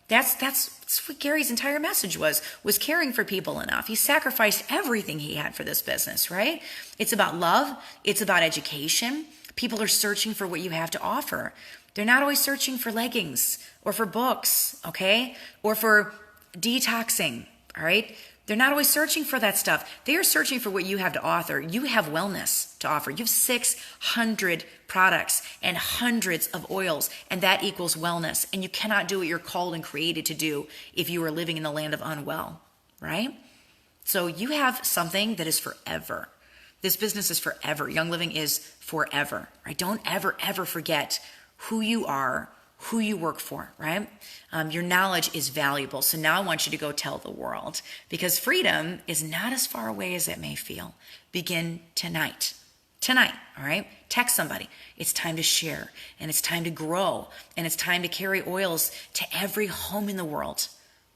That's what Gary's entire message was caring for people enough. He sacrificed everything he had for this business, right? It's about love. It's about education. People are searching for what you have to offer. They're not always searching for leggings or for books, okay? Or for detoxing, all right? They're not always searching for that stuff. They are searching for what you have to offer. You have wellness to offer. You have 600 products and hundreds of oils, and that equals wellness. And you cannot do what you're called and created to do if you are living in the land of unwell, right? So you have something that is forever. This business is forever. Young Living is forever, right? Don't ever, ever forget who you are, who you work for, right? Your knowledge is valuable. So now I want you to go tell the world because freedom is not as far away as it may feel. Begin tonight. Tonight, all right? Text somebody. It's time to share and it's time to grow and it's time to carry oils to every home in the world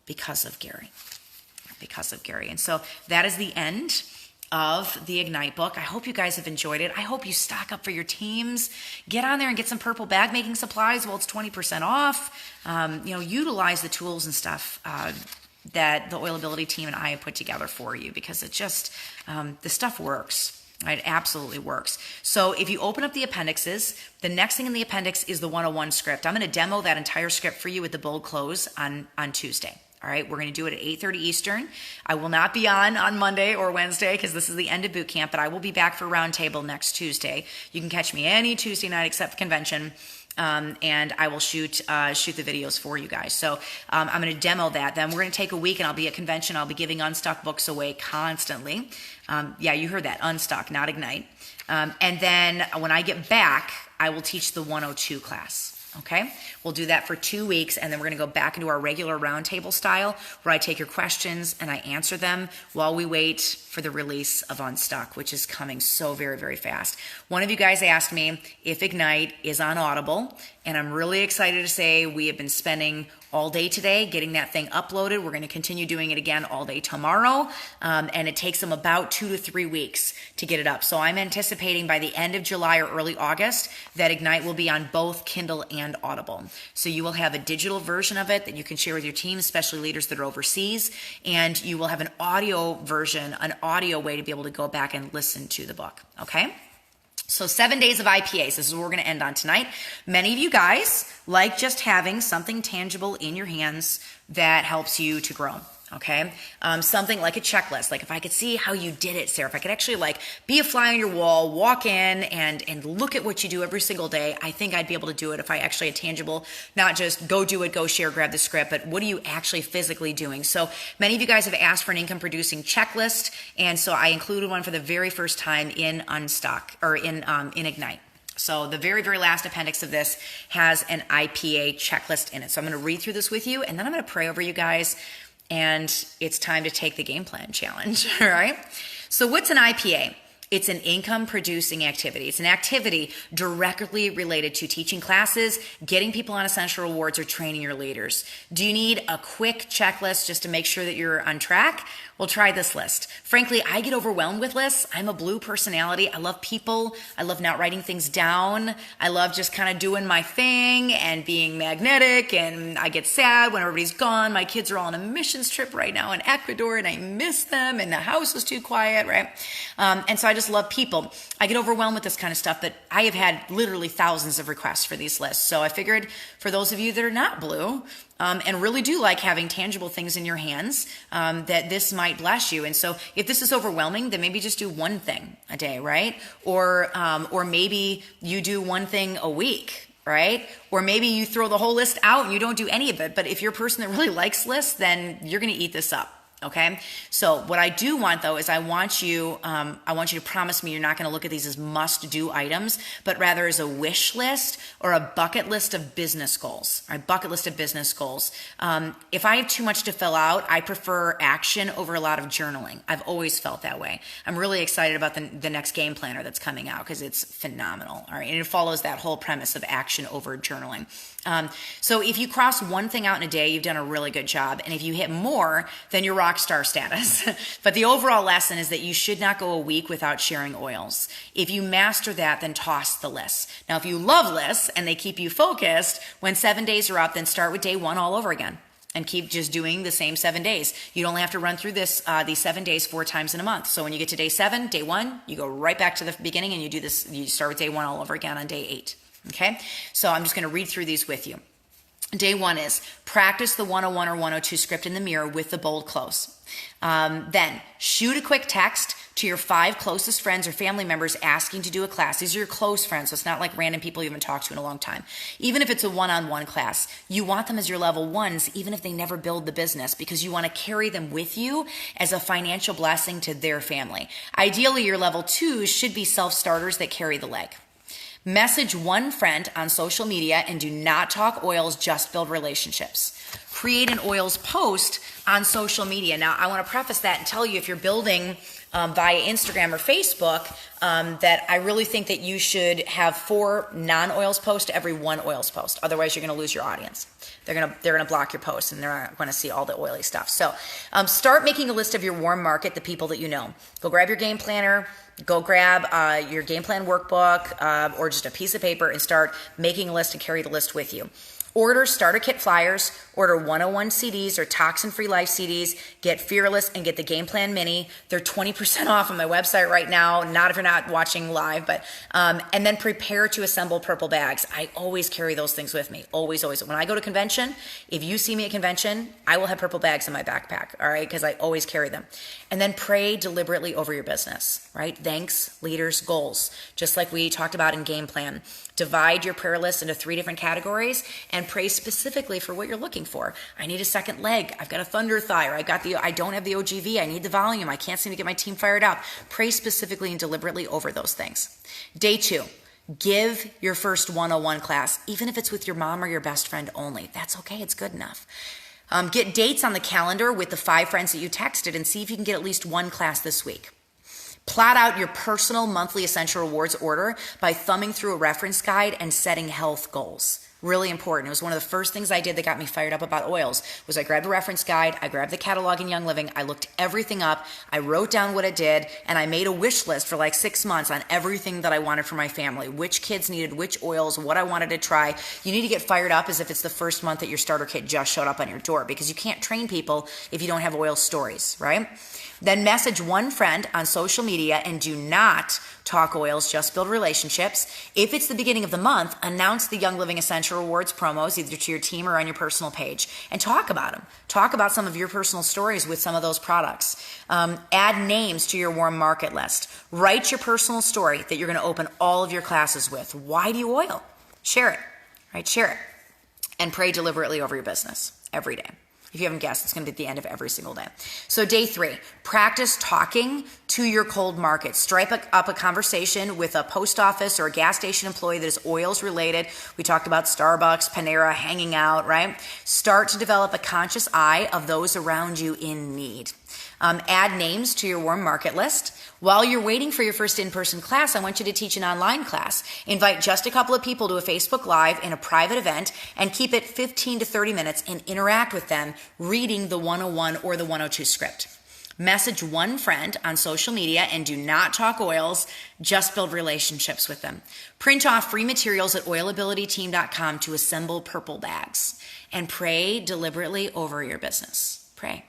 because of Gary. Because of Gary. And so that is the end of the Ignite book. I hope you guys have enjoyed it. I hope you stock up for your teams. Get on there and get some purple bag making supplies while it's 20% off. Utilize the tools and stuff that the Oilability team and I have put together for you because it just, the stuff works. It absolutely works. So if you open up the appendixes, the next thing in the appendix is the 101 script. I'm going to demo that entire script for you with the bold close on Tuesday. All right, we're going to do it at 8:30 Eastern. I will not be on Monday or Wednesday because this is the end of boot camp, but I will be back for roundtable next Tuesday. You can catch me any Tuesday night except convention. And I will shoot the videos for you guys. So I'm going to demo that. Then we're going to take a week and I'll be at convention. I'll be giving Unstuck books away constantly. Yeah, you heard that. Unstuck, not Ignite. And then when I get back, I will teach the 102 class. Okay, we'll do that for 2 weeks, and then we're going to go back into our regular roundtable style where I take your questions and I answer them while we wait for the release of Unstuck, which is coming so very, very fast. One of you guys asked me if Ignite is on Audible, and I'm really excited to say we have been spending all day today getting that thing uploaded. We're going to continue doing it again all day tomorrow, and it takes them about 2 to 3 weeks to get it up. So I'm anticipating by the end of July or early August that Ignite will be on both Kindle and Audible. So you will have a digital version of it that you can share with your team, especially leaders that are overseas, and you will have an audio version, an audio way to be able to go back and listen to the book, okay? So 7 days of IPAs. This is what we're going to end on tonight. Many of you guys like just having something tangible in your hands that helps you to grow. Okay. Something like a checklist. Like if I could see how you did it, Sarah, if I could actually like be a fly on your wall, walk in and look at what you do every single day, I think I'd be able to do it if I actually had tangible, not just go do it, go share, grab the script, but what are you actually physically doing? So many of you guys have asked for an income producing checklist. And so I included one for the very first time in Unstuck or in Ignite. So the very, very last appendix of this has an IPA checklist in it. So I'm going to read through this with you and then I'm going to pray over you guys. And it's time to take the game plan challenge, all right? So what's an IPA? It's an income producing activity. It's an activity directly related to teaching classes, getting people on essential rewards, or training your leaders. Do you need a quick checklist just to make sure that you're on track? Well, try this list. Frankly, I get overwhelmed with lists. I'm a blue personality. I love people. I love not writing things down. I love just kind of doing my thing and being magnetic. And I get sad when everybody's gone. My kids are all on a missions trip right now in Ecuador and I miss them and the house is too quiet, right? And so I just love people. I get overwhelmed with this kind of stuff, but I have had literally thousands of requests for these lists. So I figured for those of you that are not blue, and really do like having tangible things in your hands, that this might bless you. And so if this is overwhelming, then maybe just do one thing a day, right? Or maybe you do one thing a week, right? Or maybe you throw the whole list out and you don't do any of it. But if you're a person that really likes lists, then you're going to eat this up. Okay. So what I do want though is I want you to promise me you're not going to look at these as must-do items, but rather as a wish list or a bucket list of business goals. All right, bucket list of business goals. If I have too much to fill out, I prefer action over a lot of journaling. I've always felt that way. I'm really excited about the next game planner that's coming out because it's phenomenal. All right, and it follows that whole premise of action over journaling. So if you cross one thing out in a day, you've done a really good job. And if you hit more, then you're rock star status. But the overall lesson is that you should not go a week without sharing oils. If you master that, then toss the lists. Now, if you love lists and they keep you focused, when 7 days are up, then start with day one all over again and keep just doing the same 7 days. You only have to run through these 7 days 4 times in a month. So when you get to day 7, day 1, you go right back to the beginning and you do this. You start with day 1 all over again on day 8. Okay, so I'm just going to read through these with you. Day 1 is practice the 101 or 102 script in the mirror with the bold close. Then shoot a quick text to your 5 closest friends or family members asking to do a class. These are your close friends, so it's not like random people you haven't talked to in a long time. Even if it's a one-on-one class, you want them as your level 1s, even if they never build the business, because you want to carry them with you as a financial blessing to their family. Ideally, your level 2s should be self-starters that carry the leg. Message one friend on social media and do not talk oils, just build relationships. Create an oils post on social media. Now, I want to preface that and tell you if you're building via Instagram or Facebook, that I really think that you should have 4 non-oils posts to every 1 oils post. Otherwise, you're going to lose your audience. They're going to block your posts and they're not going to see all the oily stuff. So start making a list of your warm market, the people that you know. Go grab your game planner. Go grab your game plan workbook or just a piece of paper and start making a list and carry the list with you. Order starter kit flyers, order 101 CDs or toxin-free life CDs, get Fearless and get the Game Plan Mini. They're 20% off on my website right now, not if you're not watching live, but and then prepare to assemble purple bags. I always carry those things with me, always. When I go to convention, if you see me at convention, I will have purple bags in my backpack, all right, because I always carry them. And then pray deliberately over your business, right? Thanks, leaders, goals, just like we talked about in Game Plan. Divide your prayer list into 3 different categories and pray specifically for what you're looking for. I need a second leg. I've got a thunder thigh, or I don't have the OGV. I need the volume. I can't seem to get my team fired up. Pray specifically and deliberately over those things. Day 2, give your first 101 class, even if it's with your mom or your best friend only. That's okay. It's good enough. Get dates on the calendar with the 5 friends that you texted and see if you can get at least 1 class this week. Plot out your personal monthly essential rewards order by thumbing through a reference guide and setting health goals. Really important. It was one of the first things I did that got me fired up about oils was I grabbed a reference guide, I grabbed the catalog in Young Living, I looked everything up, I wrote down what it did, and I made a wish list for like 6 months on everything that I wanted for my family, which kids needed which oils, what I wanted to try. You need to get fired up as if it's the first month that your starter kit just showed up on your door, because you can't train people if you don't have oil stories, right? Then message 1 friend on social media and do not talk oils, just build relationships. If it's the beginning of the month, announce the Young Living Essential Rewards promos either to your team or on your personal page and talk about them. Talk about some of your personal stories with some of those products. Add names to your warm market list. Write your personal story that you're going to open all of your classes with. Why do you oil? Share it, right? Share it. And pray deliberately over your business every day. If you haven't guessed, it's going to be at the end of every single day. So day 3, practice talking to your cold market. Strike up a conversation with a post office or a gas station employee that is oils related. We talked about Starbucks, Panera, hanging out, right? Start to develop a conscious eye of those around you in need. Add names to your warm market list. While you're waiting for your first in-person class, I want you to teach an online class. Invite just a couple of people to a Facebook Live in a private event and keep it 15 to 30 minutes and interact with them reading the 101 or the 102 script. Message 1 friend on social media and do not talk oils, just build relationships with them. Print off free materials at oilabilityteam.com to assemble purple bags and pray deliberately over your business. Pray.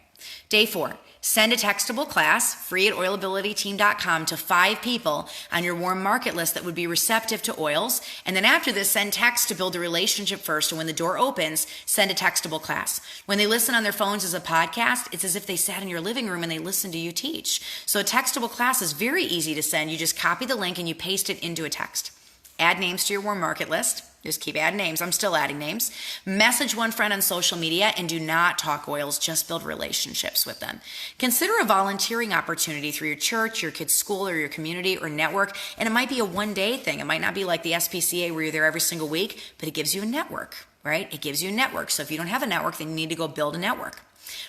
Day 4, send a textable class free at oilabilityteam.com to 5 people on your warm market list that would be receptive to oils. And then after this, send text to build a relationship first. And when the door opens, send a textable class. When they listen on their phones as a podcast, it's as if they sat in your living room and they listened to you teach. So a textable class is very easy to send. You just copy the link and you paste it into a text. Add names to your warm market list. Just keep adding names. I'm still adding names. Message 1 friend on social media and do not talk oils, just build relationships with them. Consider a volunteering opportunity through your church, your kid's school, or your community or network. And it might be a one-day thing. It might not be like the SPCA where you're there every single week, but it gives you a network, right? It gives you a network. So if you don't have a network, then you need to go build a network.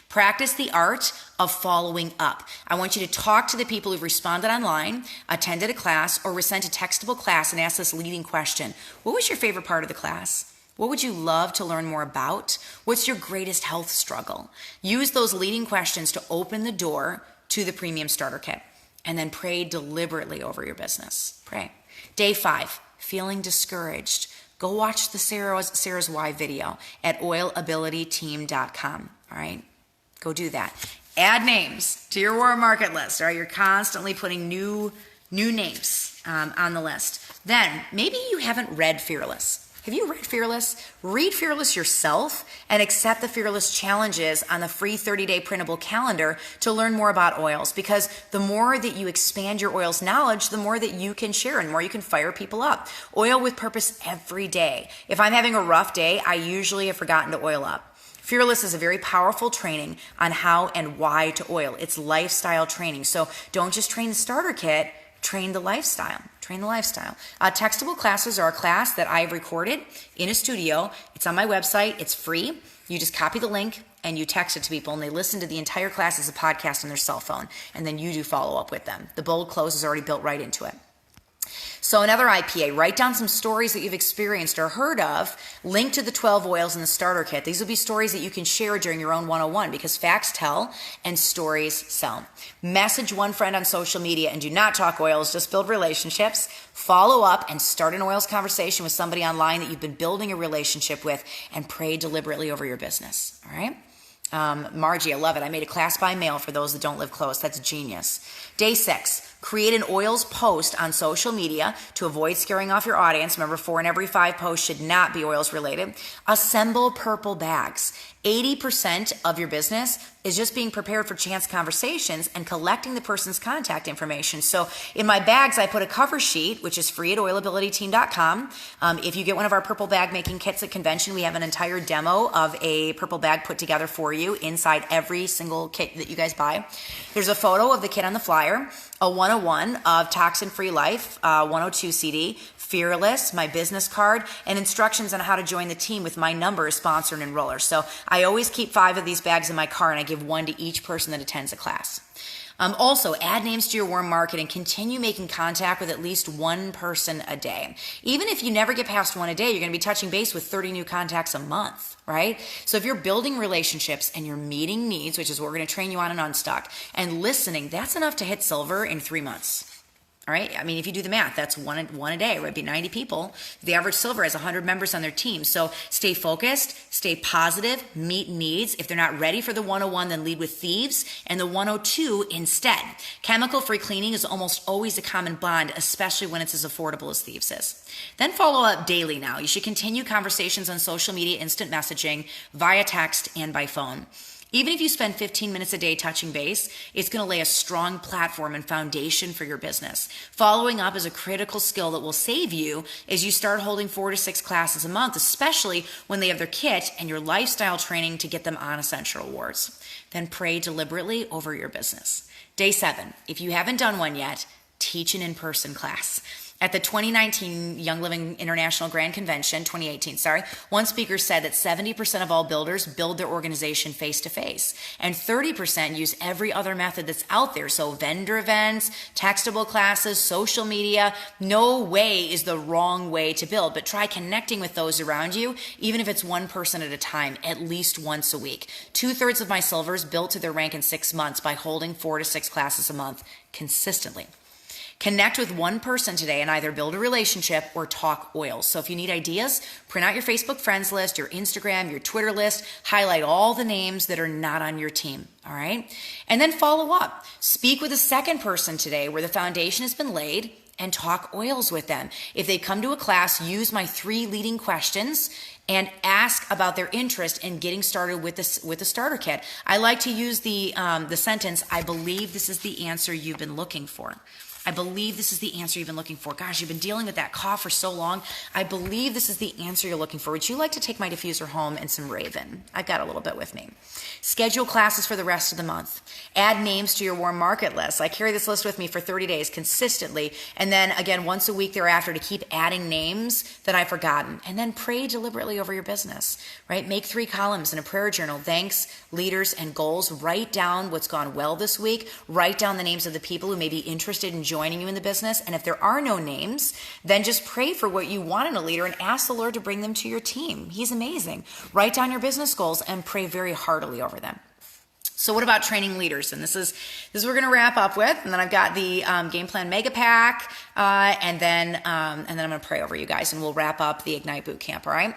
Practice the art of following up. I want you to talk to the people who've responded online, attended a class, or were sent a textable class and ask this leading question. What was your favorite part of the class? What would you love to learn more about? What's your greatest health struggle? Use those leading questions to open the door to the premium starter kit. And then pray deliberately over your business. Pray. Day 5, feeling discouraged. Go watch the Sarah's Why video at oilabilityteam.com. All right? Go do that. Add names to your warm market list. All right? You're constantly putting new names on the list. Then maybe you haven't read Fearless. Have you read Fearless? Read Fearless yourself and accept the Fearless challenges on the free 30-day printable calendar to learn more about oils, because the more that you expand your oils knowledge, the more that you can share and more you can fire people up. Oil with purpose every day. If I'm having a rough day, I usually have forgotten to oil up. Fearless is a very powerful training on how and why to oil. It's lifestyle training. So don't just train the starter kit, train the lifestyle. Train the lifestyle. Textable classes are a class that I've recorded in a studio. It's on my website. It's free. You just copy the link and you text it to people, and they listen to the entire class as a podcast on their cell phone, and then you do follow up with them. The bold close is already built right into it. So another IPA, write down some stories that you've experienced or heard of, link to the 12 oils in the starter kit. These will be stories that you can share during your own 101 because facts tell and stories sell. Message one friend on social media and do not talk oils, just build relationships. Follow up and start an oils conversation with somebody online that you've been building a relationship with and pray deliberately over your business, all right? Margie, I love it. I made a class by mail for those that don't live close. That's genius. Day 6, create an oils post on social media to avoid scaring off your audience. Remember, 4 in every 5 posts should not be oils related. Assemble purple bags. 80% of your business is just being prepared for chance conversations and collecting the person's contact information. So in my bags, I put a cover sheet, which is free at oilabilityteam.com. If you get one of our purple bag making kits at convention, we have an entire demo of a purple bag put together for you inside every single kit that you guys buy. There's a photo of the kit on the flyer, a 101 of Toxin-Free Life, 102 CD, Fearless, my business card, and instructions on how to join the team with my number as sponsor and enroller. So I always keep 5 of these bags in my car and I give 1 to each person that attends a class. Also, add names to your warm market and continue making contact with at least 1 person a day. Even if you never get past 1 a day, you're going to be touching base with 30 new contacts a month, right? So if you're building relationships and you're meeting needs, which is what we're going to train you on in Unstuck, and listening, that's enough to hit silver in 3 months. All right. I mean, if you do the math, that's one a day, right? It'd be 90 people. The average silver has 100 members on their team. So stay focused, stay positive, meet needs. If they're not ready for the 101, then lead with thieves and the 102 instead. Chemical-free cleaning is almost always a common bond, especially when it's as affordable as thieves is. Then follow up daily now. You should continue conversations on social media, instant messaging, via text, and by phone. Even if you spend 15 minutes a day touching base, it's going to lay a strong platform and foundation for your business. Following up is a critical skill that will save you as you start holding 4 to 6 classes a month, especially when they have their kit and your lifestyle training to get them on Essential Awards. Then pray deliberately over your business. Day 7, if you haven't done one yet, teach an in-person class. At the 2019 Young Living International Grand Convention, 2018, one speaker said that 70% of all builders build their organization face-to-face, and 30% use every other method that's out there. So vendor events, textable classes, social media. No way is the wrong way to build, but try connecting with those around you, even if it's 1 person at a time, at least once a week. 2/3 of my silvers built to their rank in 6 months by holding 4 to 6 classes a month consistently. Connect with 1 person today and either build a relationship or talk oils. So if you need ideas, print out your Facebook friends list, your Instagram, your Twitter list, highlight all the names that are not on your team, all right? And then follow up. Speak with a 2nd person today where the foundation has been laid and talk oils with them. If they come to a class, use my 3 leading questions and ask about their interest in getting started with the starter kit. I like to use the sentence, I believe this is the answer you've been looking for. I believe this is the answer you've been looking for. Gosh, you've been dealing with that cough for so long. I believe this is the answer you're looking for. Would you like to take my diffuser home and some Raven? I've got a little bit with me. Schedule classes for the rest of the month. Add names to your warm market list. I carry this list with me for 30 days consistently. And then again, once a week thereafter to keep adding names that I've forgotten. And then pray deliberately over your business, right? Make 3 columns in a prayer journal. Thanks, leaders, and goals. Write down what's gone well this week. Write down the names of the people who may be interested in joining you in the business. And if there are no names, then just pray for what you want in a leader and ask the Lord to bring them to your team. He's amazing. Write down your business goals and pray very heartily over them. So what about training leaders? And this is what we're going to wrap up with. And then I've got the Game Plan Mega Pack, and then I'm going to pray over you guys, and we'll wrap up the Ignite Bootcamp. All right.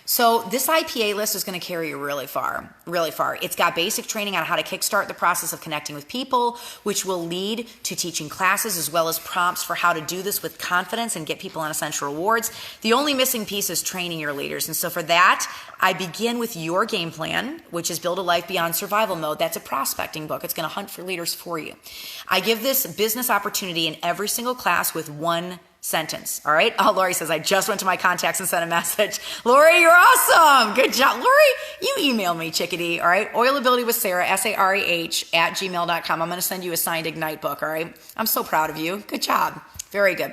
So this IPA list is going to carry you really far, really far. It's got basic training on how to kickstart the process of connecting with people, which will lead to teaching classes, as well as prompts for how to do this with confidence and get people on Essential Rewards. The only missing piece is training your leaders. And so for that, I begin with your game plan, which is Build a Life Beyond Survival Mode. That's a prospecting book. It's going to hunt for leaders for you. I give this business opportunity in every single class with 1 sentence. All right. Oh, Lori says, I just went to my contacts and sent a message. Lori, you're awesome. Good job. Lori, you email me, chickadee. All right. Oilability with Sarah, SARAH @gmail.com. I'm going to send you a signed Ignite book. All right. I'm so proud of you. Good job. Very good.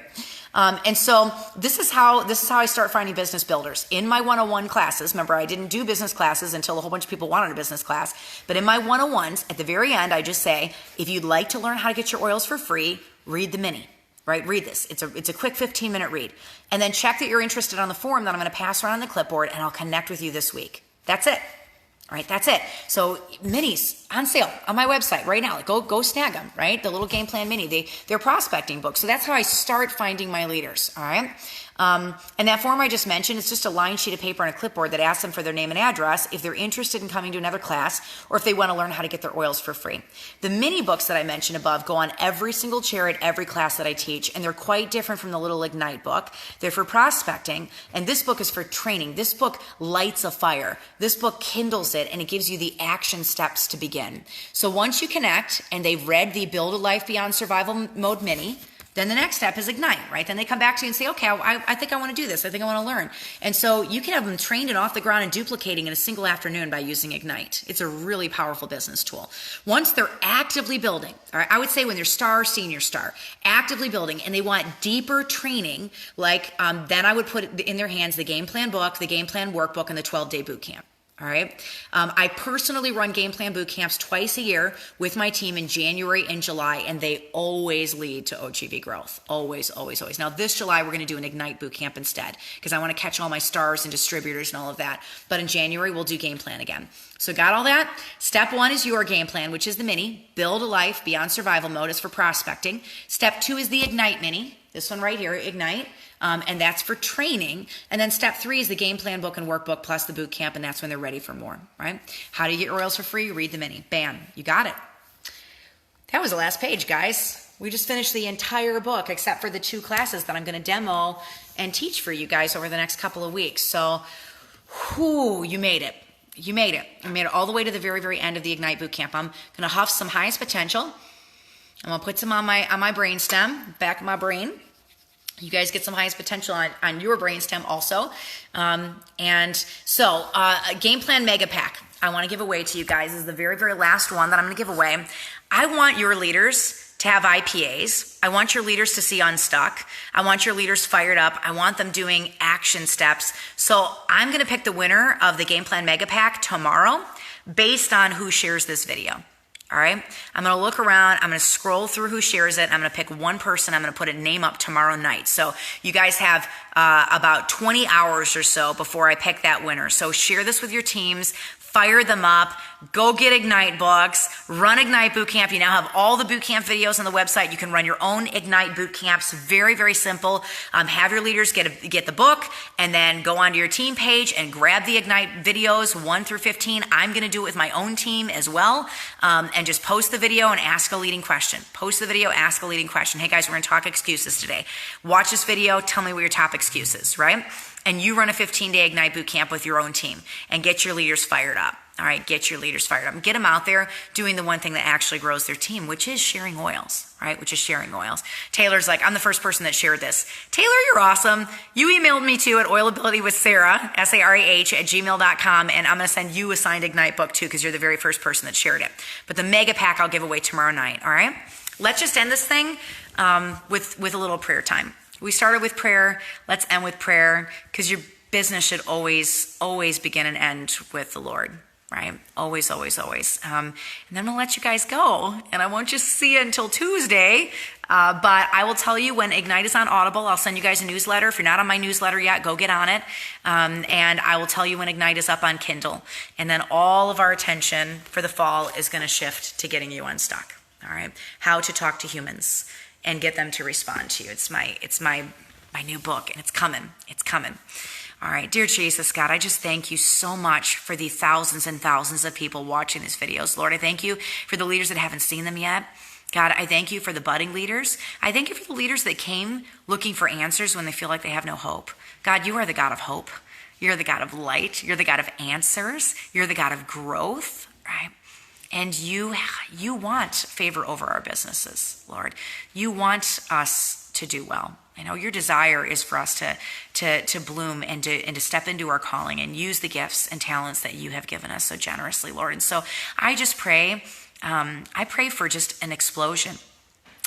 And so this is how I start finding business builders. In my 101 classes, remember, I didn't do business classes until a whole bunch of people wanted a business class. But in my 101s, at the very end, I just say, if you'd like to learn how to get your oils for free, read the mini. right? Read this. It's a quick 15-minute read. And then check that you're interested on the form that I'm going to pass around on the clipboard, and I'll connect with you this week. That's it. All right, that's it. So minis on sale on my website right now. Like go snag them, right? The little game plan mini. They're prospecting books. So that's how I start finding my leaders, all right? And that form I just mentioned, it's just a lined sheet of paper on a clipboard that asks them for their name and address if they're interested in coming to another class or if they want to learn how to get their oils for free. The mini books that I mentioned above go on every single chair at every class that I teach, and they're quite different from the little Ignite book. They're for prospecting, and this book is for training. This book lights a fire. This book kindles it, and it gives you the action steps to begin. So once you connect and they've read the Build a Life Beyond Survival Mode mini, then the next step is Ignite, right? Then they come back to you and say, okay, I think I want to do this. I think I want to learn. And so you can have them trained and off the ground and duplicating in a single afternoon by using Ignite. It's a really powerful business tool. Once they're actively building, all right, I would say when they're star, senior star, actively building, and they want deeper training, like then I would put in their hands the game plan book, the game plan workbook, and the 12-day boot camp. All right. I personally run game plan boot camps twice a year with my team in January and July, and they always lead to OGV growth. Always, always, always. Now this July, we're going to do an Ignite boot camp instead because I want to catch all my stars and distributors and all of that. But in January, we'll do game plan again. So got all that? Step 1 is your game plan, which is the mini. Build a Life Beyond Survival Mode is for prospecting. Step 2 is the Ignite mini. This one right here, Ignite. And that's for training. And then step 3 is the game plan book and workbook plus the boot camp, and that's when they're ready for more, right? How do you get your oils for free? Read the mini. Bam, you got it. That was the last page, guys. We just finished the entire book except for the 2 classes that I'm going to demo and teach for you guys over the next couple of weeks. So, you made it. You made it. You made it all the way to the very, very end of the Ignite boot camp. I'm going to huff some highest potential. I'm going to put some on my brain stem, back of my brain. You guys get some highest potential on your brainstem also. And so a game plan mega pack I want to give away to you guys. This is the very, very last one that I'm going to give away. I want your leaders to have IPAs. I want your leaders to see unstuck. I want your leaders fired up. I want them doing action steps. So I'm going to pick the winner of the game plan mega pack tomorrow based on who shares this video. All right, I'm going to look around, I'm going to scroll through who shares it, I'm going to pick one person, I'm going to put a name up tomorrow night. So you guys have about 20 hours or so before I pick that winner. So share this with your teams, fire them up, go get Ignite books, run Ignite Bootcamp. You now have all the bootcamp videos on the website. You can run your own Ignite Bootcamps. Very, very simple. Have your leaders get the book and then go onto your team page and grab the Ignite videos 1 through 15. I'm going to do it with my own team as well. And just post the video and ask a leading question. Post the video, ask a leading question. Hey guys, we're going to talk excuses today. Watch this video. Tell me what your top excuse is, right? And you run a 15-day Ignite Bootcamp with your own team and get your leaders fired up. All right, get your leaders fired up. Get them out there doing the one thing that actually grows their team, which is sharing oils, right? Which is sharing oils. Taylor's like, I'm the first person that shared this. Taylor, you're awesome. You emailed me too at oilabilitywithsarah, SARAH, @gmail.com, and I'm going to send you a signed Ignite book too because you're the very first person that shared it. But the mega pack I'll give away tomorrow night, all right? Let's just end this thing with a little prayer time. We started with prayer. Let's end with prayer because your business should always, always begin and end with the Lord, right? Always, always, always. And then I'm going to let you guys go, and I won't just see you until Tuesday, but I will tell you when Ignite is on Audible. I'll send you guys a newsletter. If you're not on my newsletter yet, go get on it, and I will tell you when Ignite is up on Kindle. And then all of our attention for the fall is going to shift to getting you unstuck, all right? How to talk to humans and get them to respond to you. It's my new book, and it's coming. It's coming. All right, dear Jesus, God, I just thank you so much for the thousands and thousands of people watching these videos. Lord, I thank you for the leaders that haven't seen them yet. God, I thank you for the budding leaders. I thank you for the leaders that came looking for answers when they feel like they have no hope. God, you are the God of hope. You're the God of light. You're the God of answers. You're the God of growth, right? And you want favor over our businesses, Lord. You want us to do well. I know your desire is for us to bloom and to step into our calling and use the gifts and talents that you have given us so generously, Lord. And so I just pray, I pray for just an explosion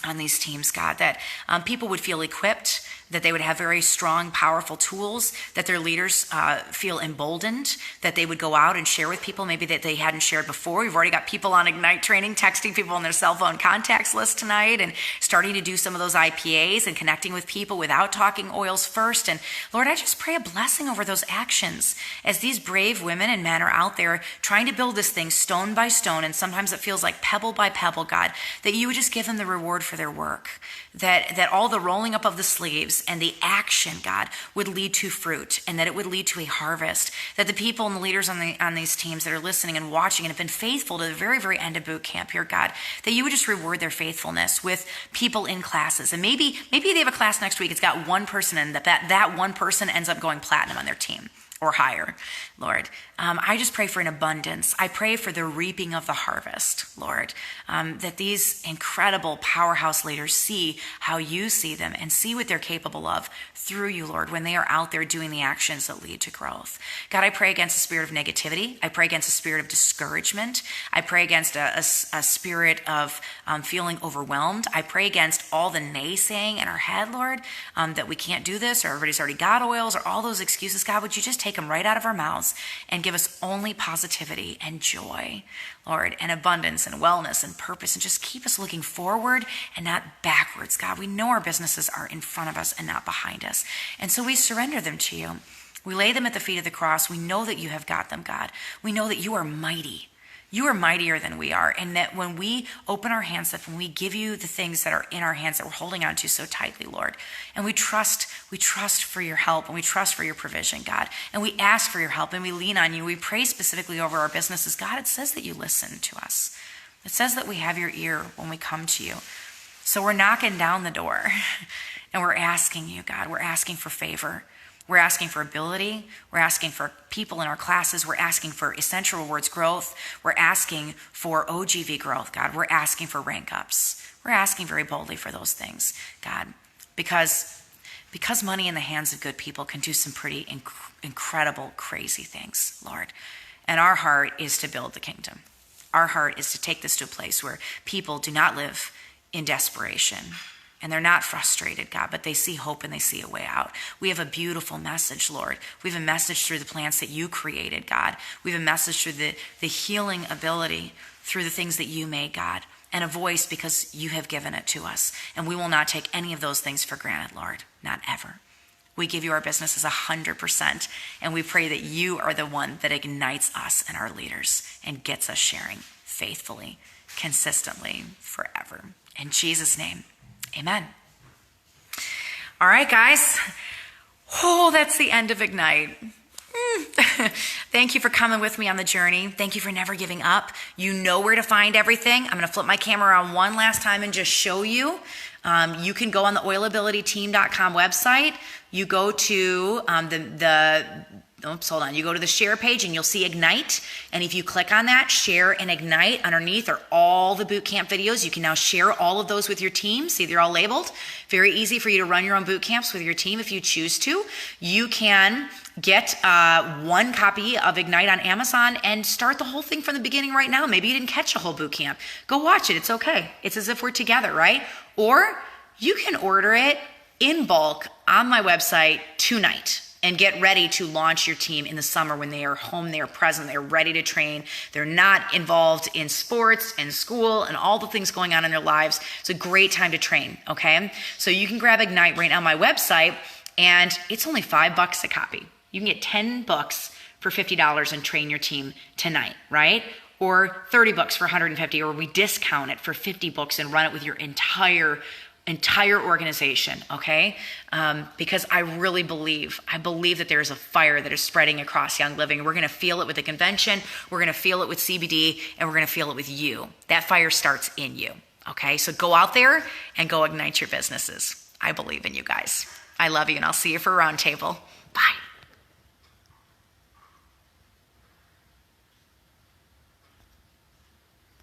on these teams, God, that people would feel equipped, that they would have very strong, powerful tools, that their leaders feel emboldened, that they would go out and share with people maybe that they hadn't shared before. We've already got people on Ignite training, texting people on their cell phone contacts list tonight and starting to do some of those IPAs and connecting with people without talking oils first. And Lord, I just pray a blessing over those actions as these brave women and men are out there trying to build this thing stone by stone. And sometimes it feels like pebble by pebble, God, that you would just give them the reward for their work, that all the rolling up of the sleeves and the action, God, would lead to fruit, and that it would lead to a harvest, that the people and the leaders on these teams that are listening and watching and have been faithful to the very, very end of boot camp here, God, that you would just reward their faithfulness with people in classes. And maybe they have a class next week, it's got one person in that one person ends up going platinum on their team or higher, Lord. I just pray for an abundance. I pray for the reaping of the harvest, Lord, that these incredible powerhouse leaders see how you see them and see what they're capable of through you, Lord, when they are out there doing the actions that lead to growth. God, I pray against a spirit of negativity. I pray against a spirit of discouragement. I pray against a spirit of feeling overwhelmed. I pray against all the naysaying in our head, Lord, that we can't do this, or everybody's already got oils, or all those excuses. God, would you just take them right out of our mouths and give us only positivity and joy, Lord, and abundance and wellness and purpose, and just keep us looking forward and not backwards. God, we know our businesses are in front of us and not behind us. And so we surrender them to you. We lay them at the feet of the cross. We know that you have got them, God. We know that you are mighty. You are mightier than we are, and that when we open our hands up, when we give you the things that are in our hands that we're holding on to so tightly, Lord, and we trust for your help, and we trust for your provision, God, and we ask for your help, and we lean on you. We pray specifically over our businesses. God, it says that you listen to us. It says that we have your ear when we come to you. So we're knocking down the door, and we're asking you, God, we're asking for favor. We're asking for ability. We're asking for people in our classes. We're asking for Essential Rewards growth. We're asking for OGV growth, God. We're asking for rank ups. We're asking very boldly for those things, God, because money in the hands of good people can do some pretty incredible, crazy things, Lord. And our heart is to build the kingdom. Our heart is to take this to a place where people do not live in desperation. And they're not frustrated, God, but they see hope and they see a way out. We have a beautiful message, Lord. We have a message through the plants that you created, God. We have a message through the healing ability through the things that you made, God. And a voice because you have given it to us. And we will not take any of those things for granted, Lord. Not ever. We give you our businesses 100%. And we pray that you are the one that ignites us and our leaders and gets us sharing faithfully, consistently, forever. In Jesus' name. Amen. All right, guys. Oh, that's the end of Ignite. Thank you for coming with me on the journey. Thank you for never giving up. You know where to find everything. I'm going to flip my camera around one last time and just show you. You can go on the oilabilityteam.com website. You go to you go to the share page and you'll see Ignite. And if you click on that, share and Ignite, underneath are all the boot camp videos. You can now share all of those with your team. See, they're all labeled. Very easy for you to run your own boot camps with your team if you choose to. You can get one copy of Ignite on Amazon and start the whole thing from the beginning right now. Maybe you didn't catch a whole boot camp. Go watch it. It's okay. It's as if we're together, right? Or you can order it in bulk on my website tonight and get ready to launch your team in the summer when they are home, they are present, they're ready to train. They're not involved in sports and school and all the things going on in their lives. It's a great time to train, okay? So you can grab Ignite right now on my website, and it's only $5 a copy. You can get 10 books for $50 and train your team tonight, right? Or 30 books for $150, or we discount it for 50 books and run it with your entire organization, okay? Because I really believe that there is a fire that is spreading across Young Living. We're going to feel it with the convention. We're going to feel it with CBD, and we're going to feel it with you. That fire starts in you, okay? So go out there and go ignite your businesses. I believe in you guys. I love you, and I'll see you for Roundtable. Bye.